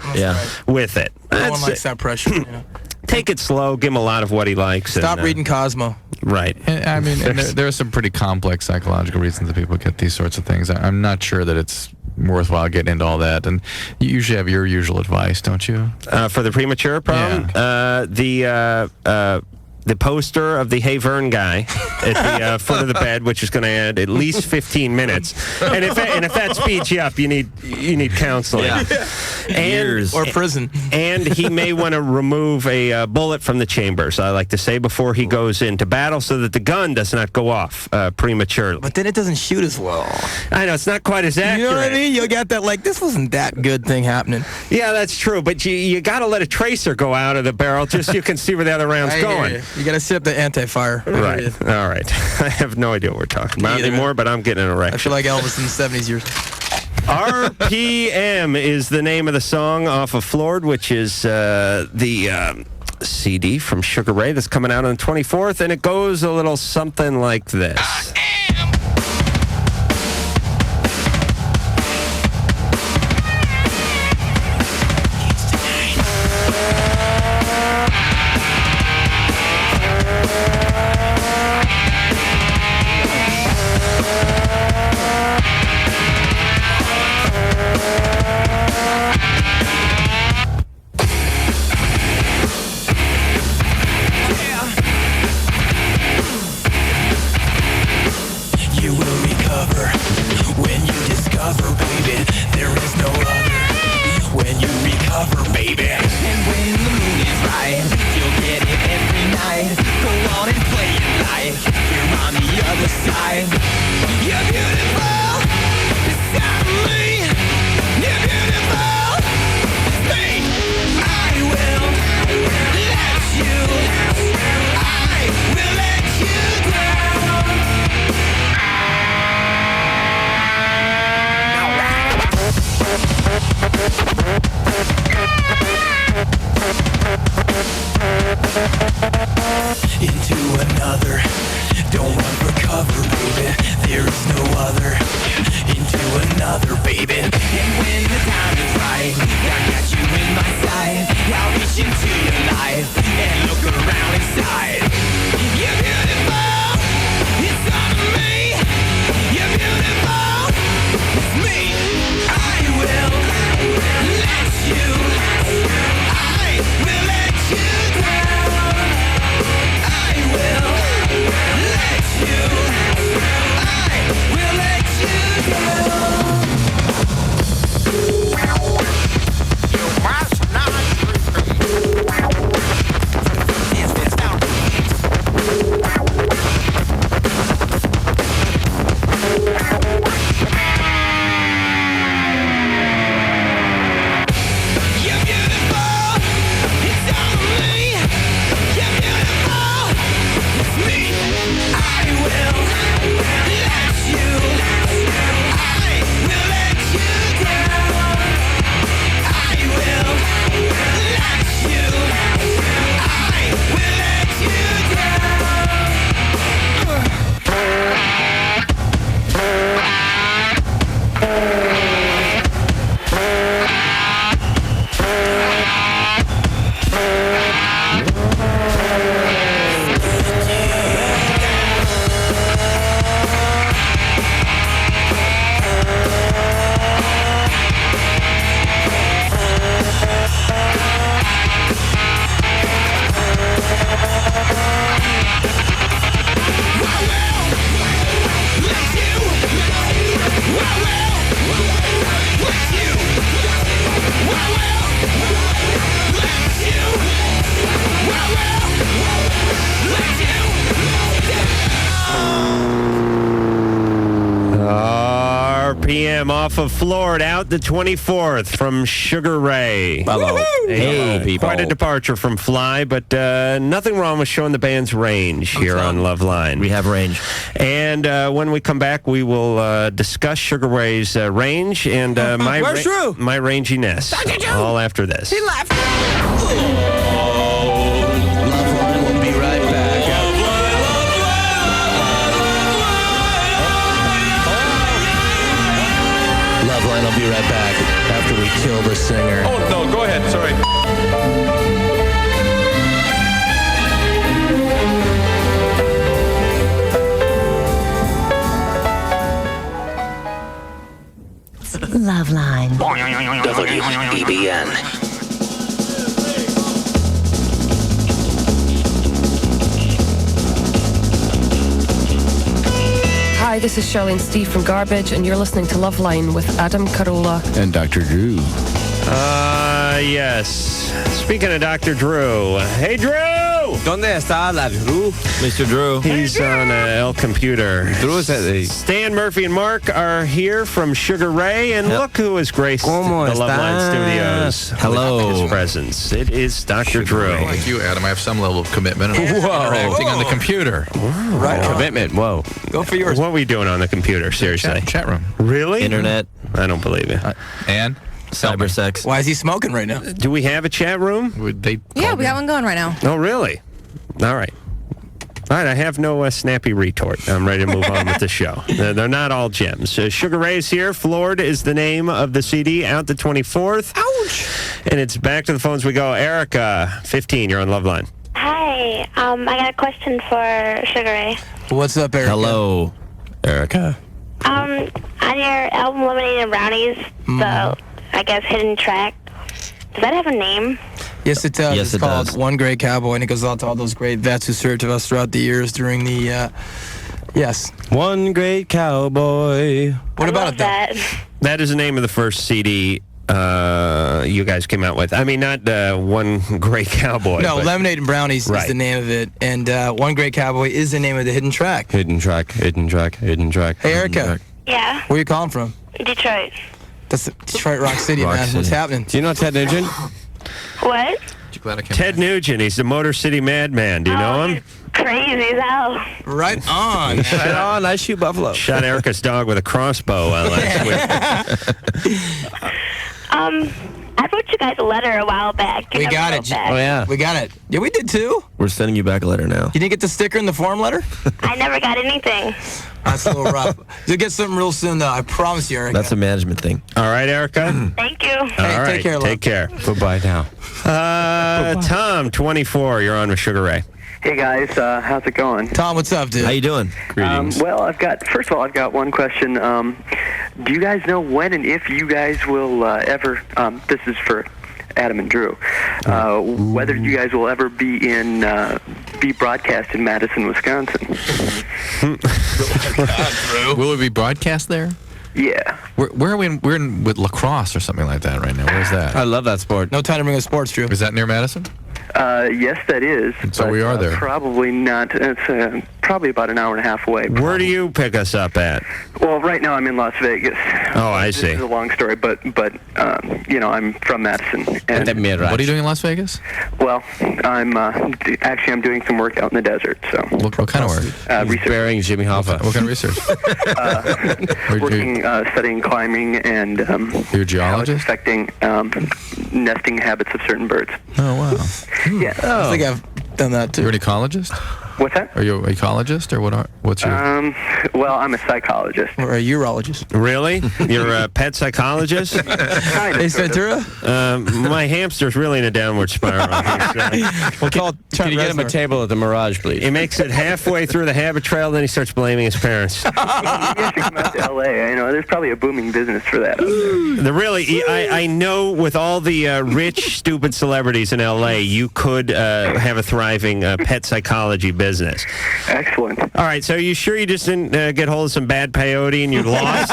with it. No one likes that pressure. Take it slow. Give him a lot of what he likes. Stop reading Cosmo. Right. And there are some pretty complex psychological reasons that people get these sorts of things. I'm not sure that it's worthwhile getting into all that. And you usually have your usual advice, don't you? For the premature problem? the poster of the Hey Vern guy at the foot of the bed, which is going to add at least 15 minutes. And if that speeds you up, you need counseling. Yeah. And, or prison. And he may want to remove a bullet from the chambers, I like to say, before he goes into battle so that the gun does not go off prematurely. But then it doesn't shoot as well. I know, it's not quite as accurate. You know what I mean? You'll get that, like, this wasn't that good thing happening. Yeah, that's true. But you got to let a tracer go out of the barrel just so you can see where the other round's going. You got to set up the anti-fire. Right. All right. I have no idea what we're talking about anymore, but I'm getting an erection. I feel like Elvis in the 70s years. RPM is the name of the song off of Floored, which is the CD from Sugar Ray that's coming out on the 24th, and it goes a little something like this. Into another, don't run for cover, baby. There is no other. Into another, baby. And when the time is right, I got you in my sight. I'll reach into your life and look around inside. You're beautiful, it's on me. You're beautiful, it's me. I will let you. I will let you down. I will let you. I will let you down. You must not Is this down? You're beautiful. It's only. You're beautiful. It's me. I will let you. I will let you down. I will let you. I will let you RPM off of Floored, out the 24th from Sugar Ray. Hello. Hey, people. Quite a departure from Fly, but nothing wrong with showing the band's range here on LoveLine. We have range. And when we come back, we will discuss Sugar Ray's range and my ranginess. All after this. He left. LoveLine will be right back. LoveLine will be right back after we kill the singer. Oh, no, go ahead. Sorry. LoveLine. WEBN. Hi, this is Charlene Steve from Garbage, and you're listening to Loveline with Adam Carolla. And Dr. Drew. Yes. Speaking of Dr. Drew. Hey, Drew! ¿Dónde está la Drew? Mr. Drew. He's on El Computer. Drew is at the... Stan, Murphy, and Mark are here from Sugar Ray, and look who has graced the Loveline Studios. Hello. With his presence. It is Dr. Drew. Like you, Adam, I have some level of commitment. Interacting on the computer. Right. Commitment. Whoa. Go for yours. What are we doing on the computer? Seriously. Chat room. Really? Internet. I don't believe you. And? Cyber sex. Why is he smoking right now? Do we have a chat room? Yeah, we got one going right now. Oh, really? All right. All right, I have no snappy retort. I'm ready to move on with the show. They're not all gems. Sugar Ray's here. Floored is the name of the CD, out the 24th. Ouch! And it's back to the phones we go. Erica, 15, you're on Loveline. Hi, I got a question for Sugar Ray. What's up, Erica? Hello, Erica. On your album Lemonade and Brownies, the, I guess, hidden track, does that have a name? Yes, it does. Yes, it's it called does. One Great Cowboy, and it goes out to all those great vets who served us throughout the years during the, yes. One Great Cowboy. What about it, though? That is the name of the first CD you guys came out with. I mean, not One Great Cowboy. No, but Lemonade and Brownies is the name of it, and One Great Cowboy is the name of the hidden track. Hidden track, hidden track, hidden track. Hey, Erica. Yeah? Where are you calling from? Detroit. That's Detroit Rock City, Rock man. City. What's happening? Do you know Ted Nugent? What? Ted Nugent, he's the Motor City Madman. Do you know him? Crazy as hell. Right on. Right on. I shoot buffalo. Shot Erica's dog with a crossbow last week. I wrote you guys a letter a while back. We got it. Oh, yeah. We got it. Yeah, we did too. We're sending you back a letter now. You didn't get the sticker in the form letter? I never got anything. That's a little rough. You'll get something real soon, though. I promise you, Erica. That's a management thing. All right, Erica? Thank you. All right, take care, love. Take care. Goodbye now. Tom, 24, you're on with Sugar Ray. Hey guys, how's it going? Tom, what's up, dude? How you doing? Greetings. Well, first of all, I've got one question. Do you guys know when and if you guys will ever, this is for Adam and Drew, whether you guys will ever be broadcast in Madison, Wisconsin? Will we be broadcast there? Yeah. Where are we? We're in with lacrosse or something like that right now. Where's that? I love that sport. No time to bring up sports, Drew. Is that near Madison? Yes, that is. So we are there. Probably not. It's probably about an hour and a half away. Where do you pick us up at? Well, right now I'm in Las Vegas. Oh, I see. This is a long story, but I'm from Madison. And What are you doing in Las Vegas? well, I'm actually I'm doing some work out in the desert. So What kind of work? research. Burying Jimmy Hoffa. What kind of research? Working, studying climbing and You're a geologist? how it's affecting nesting habits of certain birds. Oh, wow. Yeah. I think I've done that, too. You're an ecologist? What's that? Are you an ecologist, or what's your... Well, I'm a psychologist. Or a urologist. Really? You're a pet psychologist? Kind of. Ace Ventura? My hamster's really in a downward spiral. We'll call it Can you get him a table at the Mirage, please? He makes it halfway through the habit trail, then he starts blaming his parents. You guys should come out to L.A. I know there's probably a booming business for that. I know with all the rich, stupid celebrities in L.A., you could have a thriving pet psychology business. Excellent. All right, so are you sure you just didn't get hold of some bad peyote and you're lost?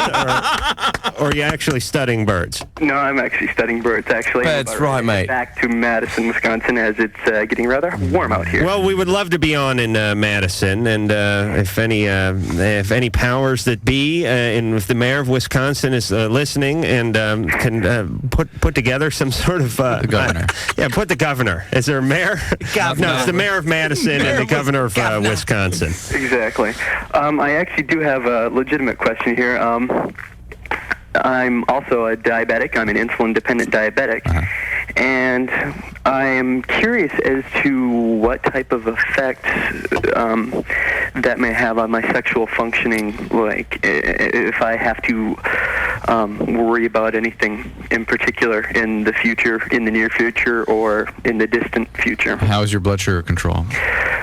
or are you actually studying birds? No, I'm actually studying birds, actually. That's right, mate. Back to Madison, Wisconsin, as it's getting rather warm out here. Well, we would love to be on in Madison, and if any powers that be, and if the mayor of Wisconsin is listening and can put together some sort of the governor. Put the governor. Is there a mayor? No, it's the mayor of Madison and the governor of Wisconsin. Exactly. I actually do have a legitimate question here. I'm also a diabetic. I'm an insulin-dependent diabetic. And I'm curious as to what type of effect that may have on my sexual functioning, like if I have to worry about anything in particular in the future, in the near future, or in the distant future. How's your blood sugar control?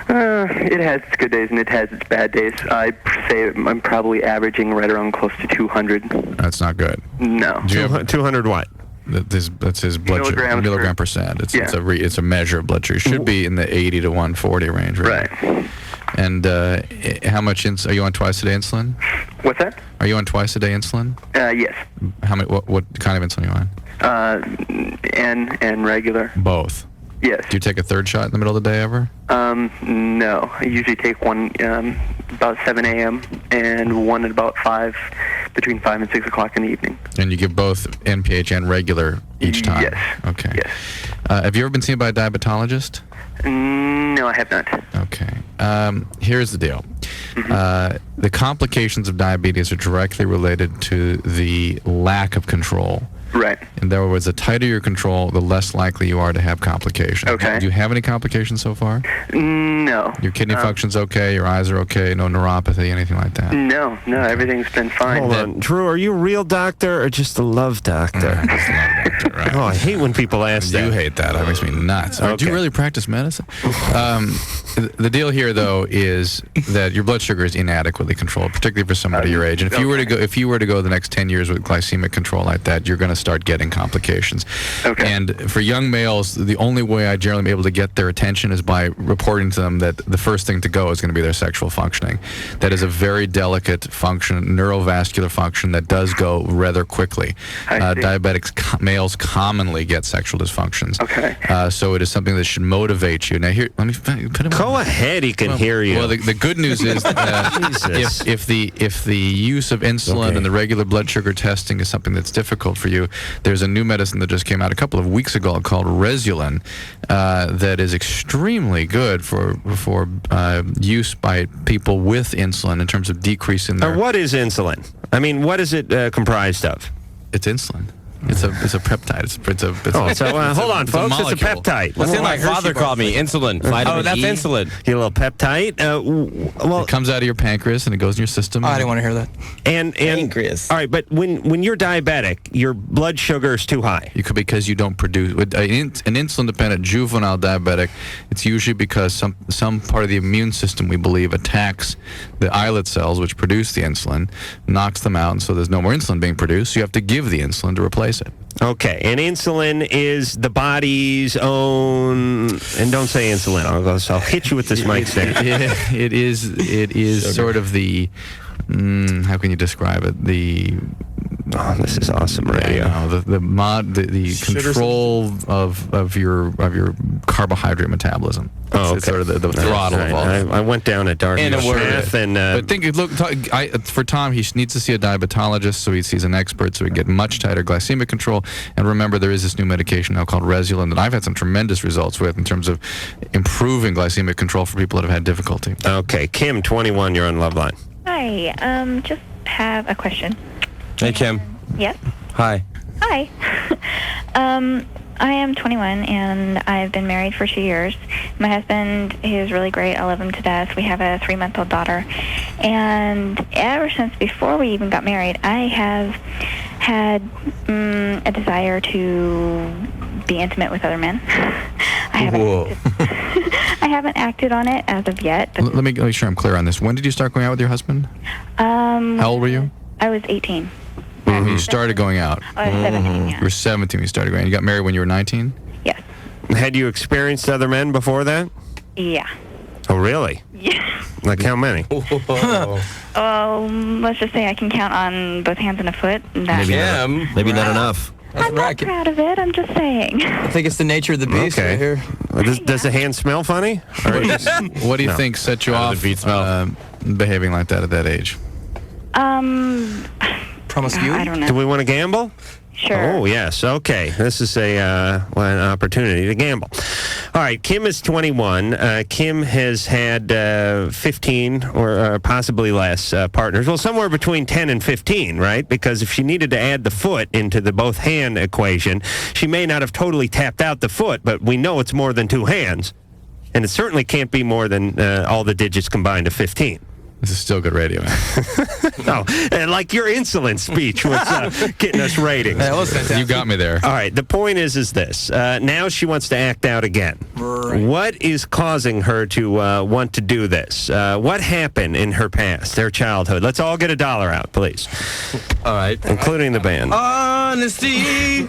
It has its good days and it has its bad days. I'd say I'm probably averaging right around close to 200. That's not good. No. 200 what? That's his blood sugar, milligram percent. It's a measure of blood sugar. It should be in the 80 to 140 range, right? Right. And how much are you on twice-a-day insulin? What's that? Are you on twice-a-day insulin? Yes. How many? What kind of insulin are you on? And regular. Both. Yes. Do you take a third shot in the middle of the day ever? No. I usually take one about 7 a.m. and one at about between 5 and 6 o'clock in the evening. And you give both NPH and regular each time? Yes. Okay. Yes. Have you ever been seen by a diabetologist? No, I have not. Okay. Here's the deal. The complications of diabetes are directly related to the lack of control. Right. In other words, the tighter your control, the less likely you are to have complications. Okay. Do you have any complications so far? No. Your kidney function's okay, your eyes are okay, no neuropathy, anything like that? No, everything's been fine. Hold on. Drew, are you a real doctor or just a love doctor? Just a love doctor, right. Oh, I hate when people ask that. You hate that. That makes me nuts. Okay. Do you really practice medicine? The deal here, though, is that your blood sugar is inadequately controlled, particularly for somebody your age. And if you were to go the next 10 years with glycemic control like that, you're going to start getting complications. Okay. And for young males, the only way I generally am able to get their attention is by reporting to them that the first thing to go is going to be their sexual functioning. That is a very delicate function, neurovascular function that does go rather quickly. Diabetics, males commonly get sexual dysfunctions. Okay. So it is something that should motivate you. Now, here, let me put him. Go ahead, he can hear you. Well, the good news is that if the use of insulin and the regular blood sugar testing is something that's difficult for you, there's a new medicine that just came out a couple of weeks ago called Resulin that is extremely good for use by people with insulin in terms of decreasing their... What is insulin? I mean, what is it comprised of? It's insulin. It's a peptide. Hold on, folks. It's a peptide. That's what my father called me. Insulin. Vitamin that's insulin. Your little peptide. Well, it comes out of your pancreas and it goes in your system. I didn't want to hear that. And pancreas. All right, but when you're diabetic, your blood sugar is too high. Because you don't produce an insulin-dependent juvenile diabetic. It's usually because some part of the immune system, we believe, attacks the islet cells which produce the insulin, knocks them out, and so there's no more insulin being produced. So you have to give the insulin to replace it. Okay, and insulin is the body's own, and don't say insulin. I'll hit you with this mic stand. It is sort of the, how can you describe it? This is awesome radio. The control of your carbohydrate metabolism. It's sort of the throttle of all. I went down a dark path, but for Tom, he needs to see a diabetologist, so he sees an expert, so he get much tighter glycemic control. And remember, there is this new medication now called Resulin that I've had some tremendous results with in terms of improving glycemic control for people that have had difficulty. Okay, Kim, 21, you're on LoveLine. Hi, just have a question. Hey, Kim. Yes? Hi. Hi. I am 21, and I've been married for 2 years. My husband is really great. I love him to death. We have a 3-month-old daughter. And ever since before we even got married, I have had a desire to be intimate with other men. I haven't acted on it as of yet. But Let me make sure I'm clear on this. When did you start going out with your husband? How old were you? I was 18. You started going out. I was 17, yeah. You were 17 when you started going. You got married when you were 19? Yes. Had you experienced other men before that? Yeah. Oh, really? Yeah. Like how many? Let's just say I can count on both hands and a foot. Maybe not enough. I'm not proud of it. I'm just saying. I think it's the nature of the beast right here. Does the hand smell funny? What do you think set you off behaving like that at that age? Promiscuity? I don't know. Do we want to gamble? Sure. Oh, yes. Okay. This is an opportunity to gamble. All right. Kim is 21. Kim has had 15 or possibly less partners. Well, somewhere between 10 and 15, right? Because if she needed to add the foot into the both hand equation, she may not have totally tapped out the foot, but we know it's more than 2 hands. And it certainly can't be more than all the digits combined to 15. This is still good radio, man. No, like your insulin speech was getting us ratings. That was fantastic. You got me there. All right, the point is this. Now she wants to act out again. Right. What is causing her to want to do this? What happened in her past, her childhood? Let's all get $1 out, please. All right. Including the band. Honesty.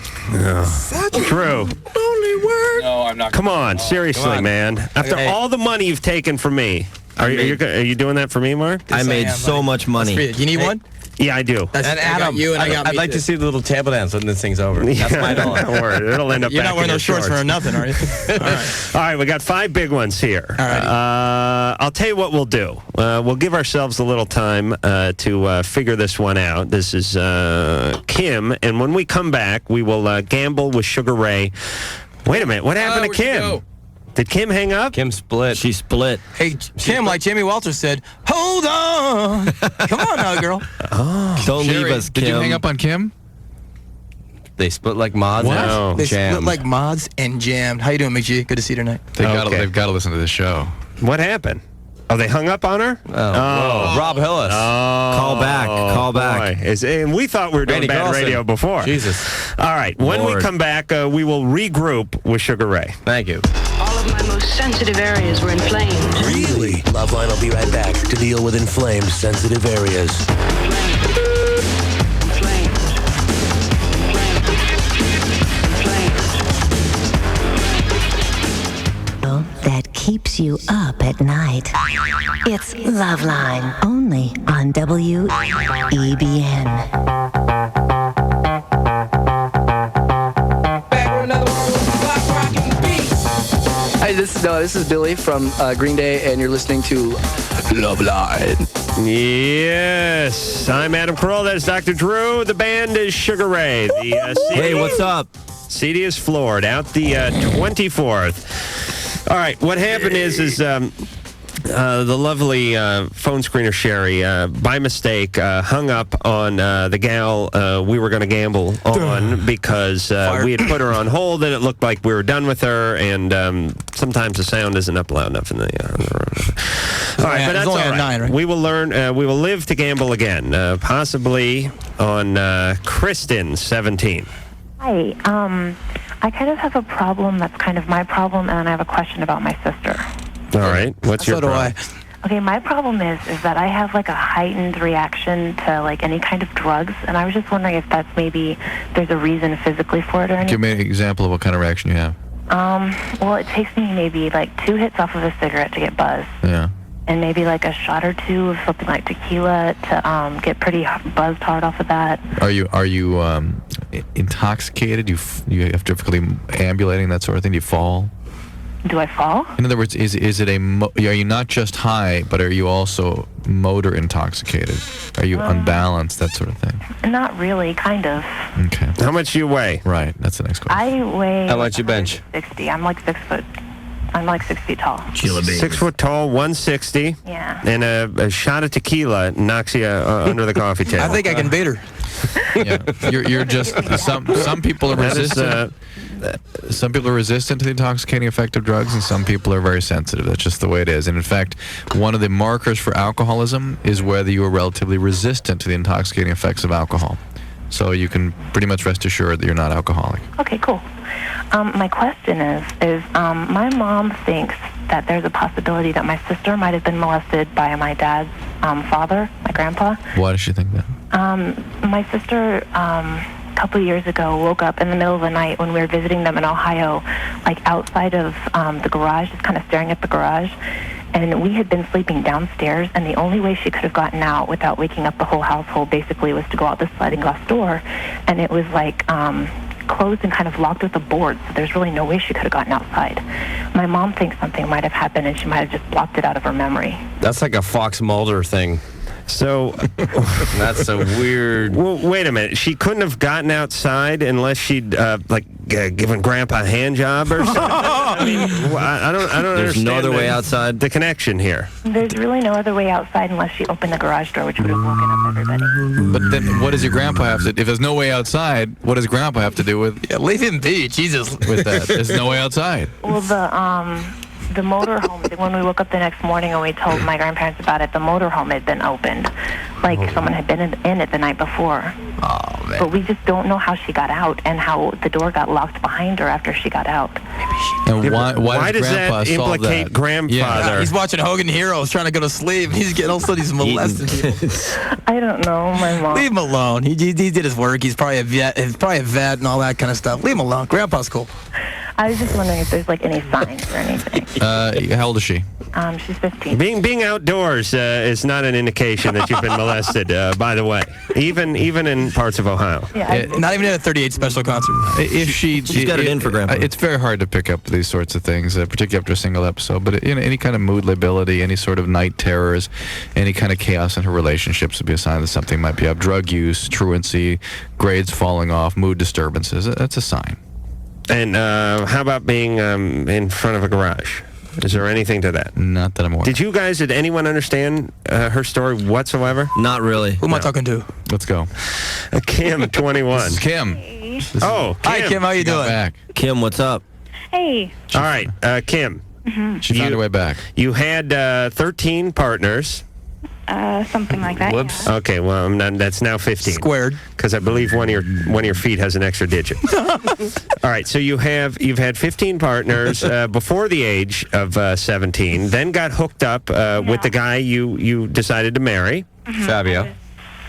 True. Only word. No, I'm not. Come on, seriously, man. After all the money you've taken from me, Are you doing that for me, Mark? I made so much money. You need one? Yeah, I do. That's And I got Adam, you and I got I'd me like too. to see the little table dance when this thing's over. That's my dollar. Don't worry, it'll end up You're back not wearing in those your shorts for nothing, are you? All right. All right, we got 5 big ones here. I'll tell you what we'll do. We'll give ourselves a little time to figure this one out. This is Kim, and when we come back, we will gamble with Sugar Ray. Wait a minute, what happened to Kim? Did Kim hang up? Kim split. She split. Hey, Kim, like Jamie Walter said, hold on. Come on now, girl. Don't leave us, Kim. Did you hang up on Kim? They split like mods. No, They jammed. split like mods and jammed. How you doing, McG? Good to see you tonight. They've got to listen to this show. What happened? Oh, they hung up on her? Oh, Rob Hillis. Call back. And we thought we were doing Randy bad Carlson. radio before. Jesus. All right, when we Lord. come back, we will regroup with Sugar Ray. Thank you. All of my most sensitive areas were inflamed. Really? LoveLine will be right back to deal with inflamed sensitive areas. That keeps you up at night. It's LoveLine, only on WEBN. Hi, this is Billy from Green Day, and you're listening to LoveLine. Yes, I'm Adam Carolla. That's Dr. Drew. The band is Sugar Ray. The CD, Hey, what's up? CD is floored out the 24th. All right, what happened is the lovely phone screener Sherry, by mistake, hung up on the gal we were going to gamble on because we had put her on hold and it looked like we were done with her, and sometimes the sound isn't up loud enough in the room. All right, but that's all right. 9, right? We will learn. We will live to gamble again, possibly on Kristen, 17. Hi. I kind of have a problem that's kind of my problem, and I have a question about my sister. All right. What's your problem? Okay, my problem is that I have like a heightened reaction to like any kind of drugs, and I was just wondering if that's maybe there's a reason physically for it or anything. Give me an example of what kind of reaction you have. Well, it takes me maybe like 2 hits off of a cigarette to get buzzed. Yeah. And maybe like a shot or 2 of something like tequila to get pretty buzzed hard off of that. Are you intoxicated? You have difficulty ambulating, that sort of thing? Do you fall? Do I fall? In other words, is it are you not just high, but are you also motor intoxicated? Are you unbalanced, that sort of thing? Not really, kind of. Okay. How much do you weigh? Right, that's the next question. I weigh. How much you bench? 60. I'm like 6 foot. I'm like 6 feet tall. 6 foot tall, 160. Yeah. And a shot of tequila knocks you under the coffee table. I think I can beat her. Yeah, you're just some people are resistant. Some people are resistant to the intoxicating effect of drugs, and some people are very sensitive. That's just the way it is. And in fact, one of the markers for alcoholism is whether you are relatively resistant to the intoxicating effects of alcohol. So you can pretty much rest assured that you're not alcoholic. Okay, cool. My question is my mom thinks that there's a possibility that my sister might have been molested by my dad's father, my grandpa. Why does she think that? My sister, a couple of years ago, woke up in the middle of the night when we were visiting them in Ohio, like outside of the garage, just kind of staring at the garage. And we had been sleeping downstairs, and the only way she could have gotten out without waking up the whole household basically was to go out the sliding glass door. And it was like closed and kind of locked with a board, so there's really no way she could have gotten outside. My mom thinks something might have happened, and she might have just blocked it out of her memory. That's like a Fox Mulder thing. So that's a weird. Well, wait a minute. She couldn't have gotten outside unless she'd given Grandpa a hand job or something. I mean, I don't There's understand no other way outside. The connection here. There's really no other way outside unless she opened the garage door, which would have woken up everybody. But then, what does your grandpa have to? If there's no way outside, what does grandpa have to do with? Yeah, leave him be, Jesus. With that, there's no way outside. Well, the motorhome, when we woke up the next morning and we told my grandparents about it, the motorhome had been opened. Like someone had been in it the night before. Oh, man. But we just don't know how she got out and how the door got locked behind her after she got out. And why does grandpa that solve implicate that? grandfather? Yeah, he's watching Hogan Heroes, trying to go to sleep. He's getting all of a sudden he's molesting people. I don't know, my mom. Leave him alone. He did his work. He's probably a vet and all that kind of stuff. Leave him alone. Grandpa's cool. I was just wondering if there's like any signs or anything. How old is she? She's 15. Being outdoors is not an indication that you've been molested. By the way, even in parts of Ohio. Not even at a 38 special concert. If she's got it in for Grandpa. It's very hard to pick up these sorts of things, particularly after a single episode. But any kind of mood lability, any sort of night terrors, any kind of chaos in her relationships would be a sign that something might be up. Drug use, truancy, grades falling off, mood disturbances. That's a sign. And how about being in front of a garage? Is there anything to that? Not that I'm aware. Did anyone understand her story whatsoever? Not really. Who am I talking to? Let's go. Kim, 21. This is Kim. Kim. Hi, Kim. How you doing? Back. Kim, what's up? Hey. All right, Kim. She found her way back. You had 13 partners. Something like that. Whoops. Okay, well, that's now 15. Squared. Because I believe one of your feet has an extra digit. All right, so you've had 15 partners before the age of 17, then got hooked up with the guy you decided to marry. Fabio.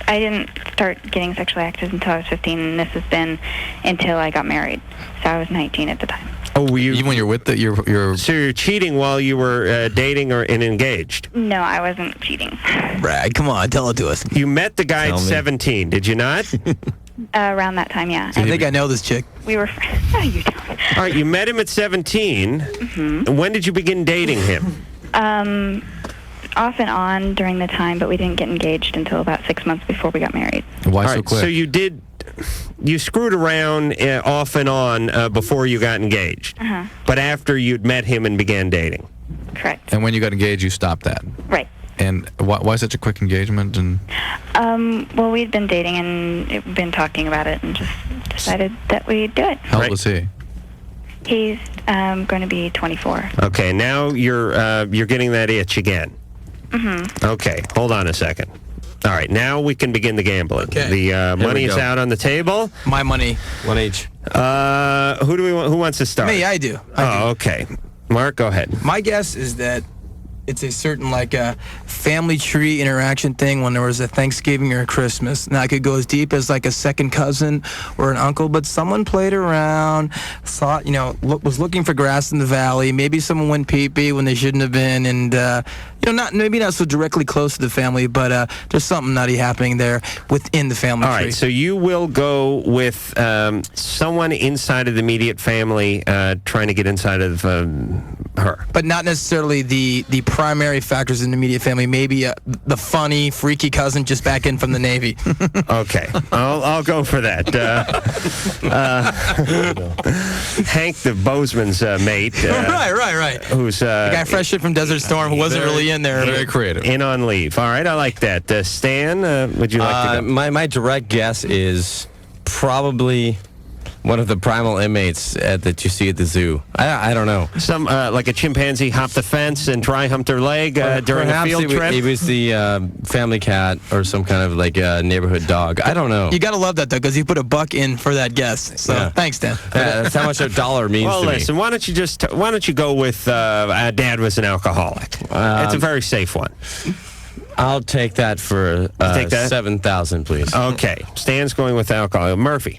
I didn't start getting sexually active until I was 15, and this has been until I got married. So I was 19 at the time. Oh, even when you're with you're so you're cheating while you were dating and engaged? No, I wasn't cheating. Brad, come on, tell it to us. You met the guy at 17, did you not? Around that time, yeah. I think I know this chick. We were friends. No, you don't. All right, you met him at 17. Mm-hmm. When did you begin dating him? Off and on during the time, but we didn't get engaged until about 6 months before we got married. Why All so right, quick? So you screwed around off and on before you got engaged, but after you'd met him and began dating. Correct. And when you got engaged, you stopped that. Right. And why such a quick engagement? And well, we'd been dating and been talking about it, and just decided that we'd do it. how old was he? He's going to be 24. Okay, now you're getting that itch again. Mm-hmm. Okay, hold on a second. All right, now we can begin the gambling. Okay. The money is out on the table. My money. One each. Who wants to start? Me, I do. Okay. Mark, go ahead. My guess is that it's a certain family tree interaction thing when there was a Thanksgiving or a Christmas. Now, I could go as deep as like a second cousin or an uncle, but someone played around, thought, was looking for grass in the valley. Maybe someone went pee-pee when they shouldn't have been, and maybe not so directly close to the family, but there's something nutty happening there within the family tree. All right, so you will go with someone inside of the immediate family trying to get inside of her. But not necessarily the primary factors in the immediate family. Maybe the funny, freaky cousin just back in from the Navy. Okay, I'll go for that. Hank, the Bozeman's mate. Right. Who's the guy fresh in from Desert Storm who wasn't really in there. Very creative. In on leave. All right, I like that. Stan, would you like to go? My direct guess is probably one of the primal inmates that you see at the zoo. I don't know. Some like a chimpanzee hopped the fence and dry humped her leg during a field trip. It was the family cat or some kind of neighborhood dog. I don't know. You gotta love that though, because you put a buck in for that guess. So thanks, Dan. That's how much a dollar means well, to listen, me. why don't you go with Dad was an alcoholic? It's a very safe one. I'll take that for take that? 7,000, please. Okay, Stan's going with alcohol. Murphy.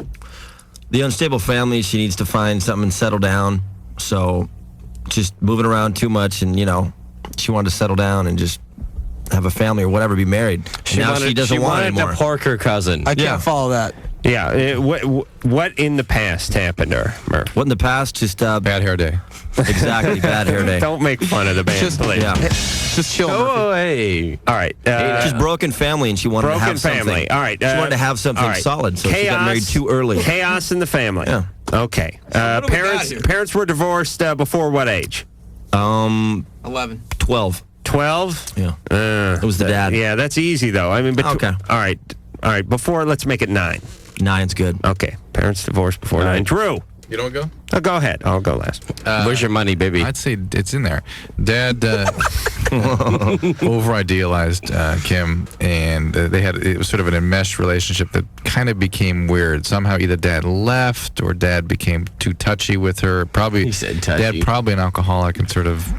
The unstable family, she needs to find something and settle down. So just moving around too much, and she wanted to settle down and just have a family or whatever, be married. She doesn't want anymore. To pork her cousin. I can't follow that. Yeah. What in the past happened to her, Murph? What in the past? Just bad hair day. Exactly, bad hair day. Don't make fun of the band, please. Yeah. Just chill. Oh, hey. All right. Just broken family, and she wanted to have something. Family. All right. She wanted to have something solid, so she got married too early. Chaos in the family. Yeah. Okay. Parents were divorced before what age? 11. 12. 12? Yeah. It was the dad. Yeah, that's easy though. I mean, okay. All right. Before, let's make it 9. 9's good. Okay. Parents divorced before 9. Drew. You don't go? Oh, go ahead. I'll go last. Where's your money, baby? I'd say it's in there. Dad over-idealized Kim, and it was sort of an enmeshed relationship that kind of became weird. Somehow either Dad left or Dad became too touchy with her. Probably he said touchy. Dad probably an alcoholic and sort of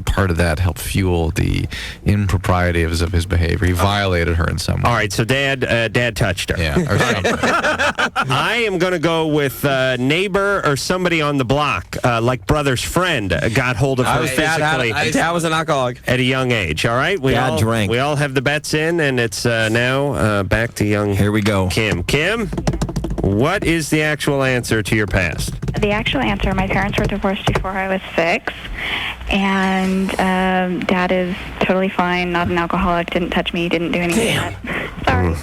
part of that helped fuel the impropriety of his behavior. He violated her in some way. All right, so Dad touched her. Yeah, or something. I am going to go with neighbor or somebody on the block, like brother's friend, got hold of her physically. Dad was an alcoholic at a young age. All right, Dad drank. We all have the bets in, and it's now back to young. Here we go. Kim, what is the actual answer to your past? The actual answer, my parents were divorced before I was 6, and Dad is totally fine, not an alcoholic, didn't touch me, didn't do anything. Sorry.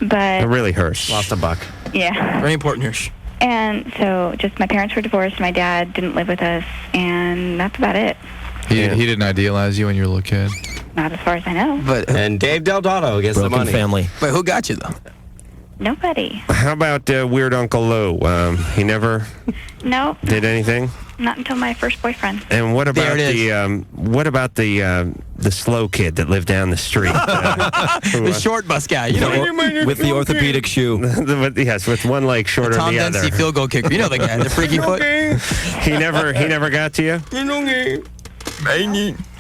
But it really hurts. Lost a buck. Yeah. Very important here. And so just my parents were divorced, my dad didn't live with us, and that's about it. He didn't idealize you when you were a little kid? Not as far as I know. And Dave Del Dotto gets the money. Family. Wait, who got you, though? Nobody. How about Weird Uncle Lou? He never No, did anything? not until my first boyfriend. And what about the slow kid that lived down the street? The short bus guy, you know. With the orthopedic shoe. Yes, with one leg shorter Tom than the other. Dempsey field goal kicker. You know the guy, the freaky foot. He never got to you?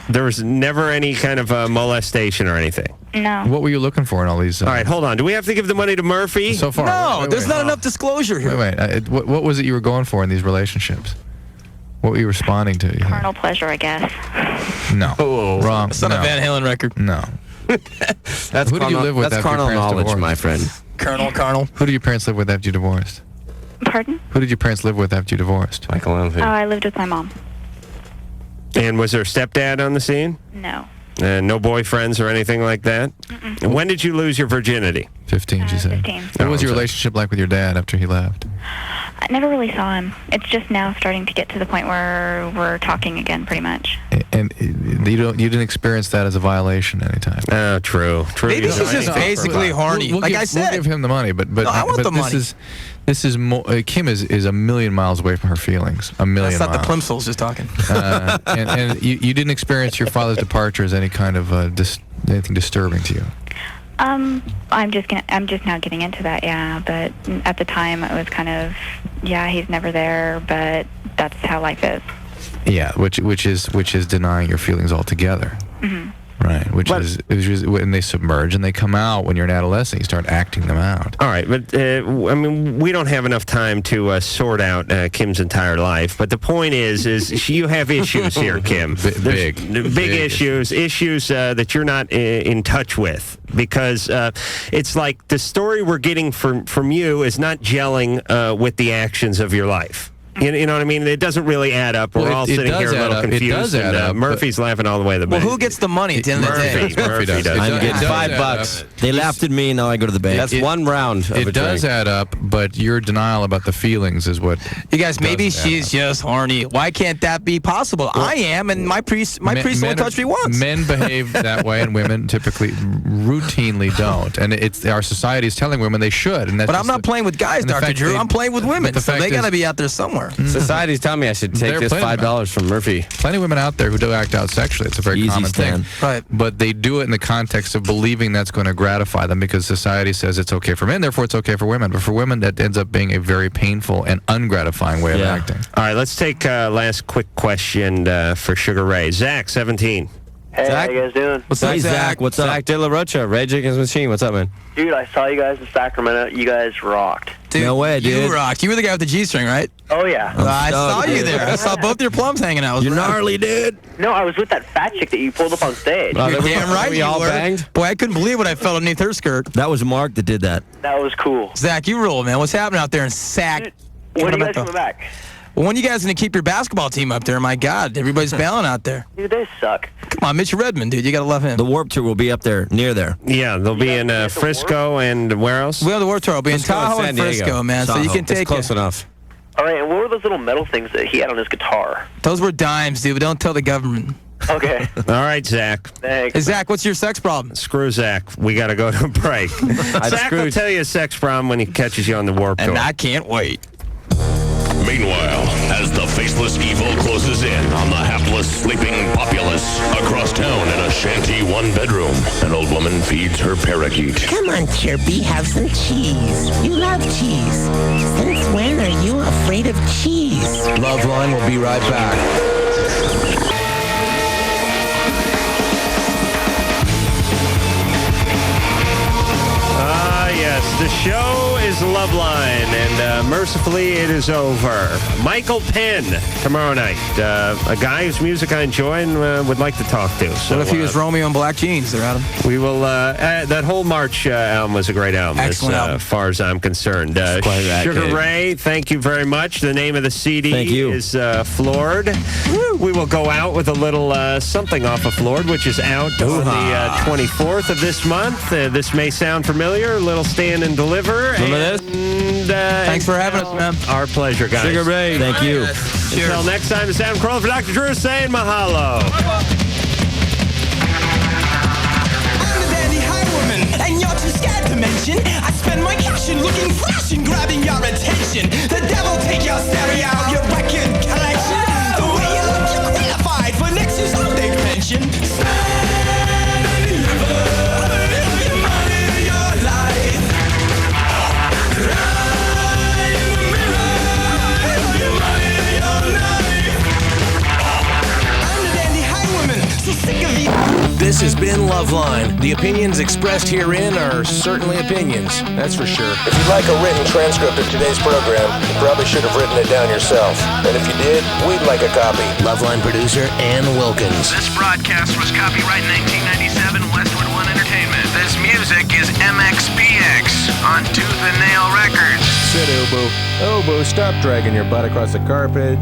There was never any kind of molestation or anything? No. What were you looking for in all these? All right, hold on. Do we have to give the money to Murphy? So far. No, there's not enough disclosure here. Wait. What was it you were going for in these relationships? What were you responding to? Carnal pleasure, I guess. No. Wrong. It's not a Van Halen record. No. That's Who did you live with That's after your carnal parents knowledge, divorced? my friend. Colonel. Who did your parents live with after you divorced? Pardon? Who did your parents live with after you divorced? Michael Oh, I lived with my mom. And was there a stepdad on the scene? No. No boyfriends or anything like that? And when did you lose your virginity? 15, she said. 15. What was your relationship like with your dad after he left? I never really saw him. It's just now starting to get to the point where we're talking again, pretty much. And you didn't experience that as a violation anytime. Oh, true. Maybe he's just basically horny. I said, we'll give him the money, but No, I want the money. This is more. Kim is a million miles away from her feelings. A million. That's not miles. the Plimsolls just talking. And you didn't experience your father's departure as any kind of anything disturbing to you. I'm just now getting into that, yeah. But at the time, it was kind of, yeah, he's never there, but that's how life is. Yeah, which is denying your feelings altogether. Mm-hmm. Right, which is when they submerge and they come out when you're an adolescent. You start acting them out. All right, but I mean, we don't have enough time to sort out Kim's entire life. But the point is you have issues here, Kim. Big issues that you're not in touch with, because it's like the story we're getting from you is not gelling with the actions of your life. You know what I mean? It doesn't really add up. We're all sitting here a little confused. It does add up. Murphy's laughing all the way to the bank. Well, who gets the money at the end of the day? Murphy does. I'm getting $5. They laughed at me, now I go to the bank. That's one round of a It does drink. add up, but your denial about the feelings is what. You guys, maybe she's just horny. Why can't that be possible? Well, I am, and my priest only touched me once. Men behave that way, and women typically routinely don't. And it's our society is telling women they should. And that's but I'm not playing with guys, Dr. Drew. I'm playing with women, so they got to be out there somewhere. Society's telling me I should take this $5 from Murphy. Plenty of women out there who do act out sexually. It's a very common thing. Right. But they do it in the context of believing that's going to gratify them because society says it's okay for men, therefore it's okay for women. But for women, that ends up being a very painful and ungratifying way of acting. All right, let's take last quick question for Sugar Ray. Zach, 17. Hey, Zach? how you guys doing? What's up, Zach? What's up? Zach De La Rocha, Rage Against the Machine. What's up, man? Dude, I saw you guys in Sacramento. You guys rocked. Dude, no way, dude. You rocked. You were the guy with the G-string, right? Oh, yeah. I saw you there. I saw both your plums hanging out. You're gnarly, dude. No, I was with that fat chick that you pulled up on stage. You're damn right we you all were. banged? Boy, I couldn't believe what I felt underneath her skirt. That was Mark that did that. That was cool. Zach, you rule, man. What's happening out there in Sac? When are you guys coming back? Well, when you guys going to keep your basketball team up there? My God, everybody's bailing out there. Dude, they suck. Come on, Mitch Redmond, dude. You got to love him. The Warped Tour will be up there, near there. Yeah, they'll be in Frisco and where else? Well, the Warped Tour will be in Tahoe and Frisco, man. So you can take close enough. All right, and what were those little metal things that he had on his guitar? Those were dimes, dude. But don't tell the government. Okay. All right, Zach. Thanks. Hey, Zach, what's your sex problem? Screw Zach. We got to go to a break. Zach will tell you a sex problem when he catches you on the Warped Tour. And I can't wait. Meanwhile, as the faceless evil closes in on the hapless, sleeping populace across town in a shanty one-bedroom, an old woman feeds her parakeet. Come on, Chirpy, have some cheese. You love cheese. Since when are you afraid of cheese? LoveLine will be right back. The show is Loveline, and mercifully it is over. Michael Penn tomorrow night. A guy whose music I enjoy and would like to talk to. So, What if he was Romeo in black jeans there, Adam? We will, that whole March album was a great album. Excellent album. As far as I'm concerned. Sugar Ray, thank you very much. The name of the CD is Floored. We will go out with a little something off of Floored, which is out on the 24th of this month. This may sound familiar. A little Stand and Deliver. Remember this? And, Thanks for having us, man. Our pleasure, guys. Sugar Ray, thank you. Until next time, it's Adam Carolla for Dr. Drew saying mahalo. And you're too scared to mention I spend my cash in looking fresh and grabbing your attention. The devil take your stereo, your record collection. The way you look, you're qualified for next year's old age pension. Stand and deliver your money, your life. Cry in the mirror, your money, your life. I'm the dandy highwayman, so sick of you. This has been Loveline. The opinions expressed herein are certainly opinions, that's for sure. If you'd like a written transcript of today's program, you probably should have written it down yourself. And if you did, we'd like a copy. Loveline producer Ann Wilkins. This broadcast was copyright 1997 Westwood One Entertainment. This music is MXPX on Tooth and Nail Records. Sit, Obo. Obo, stop dragging your butt across the carpet.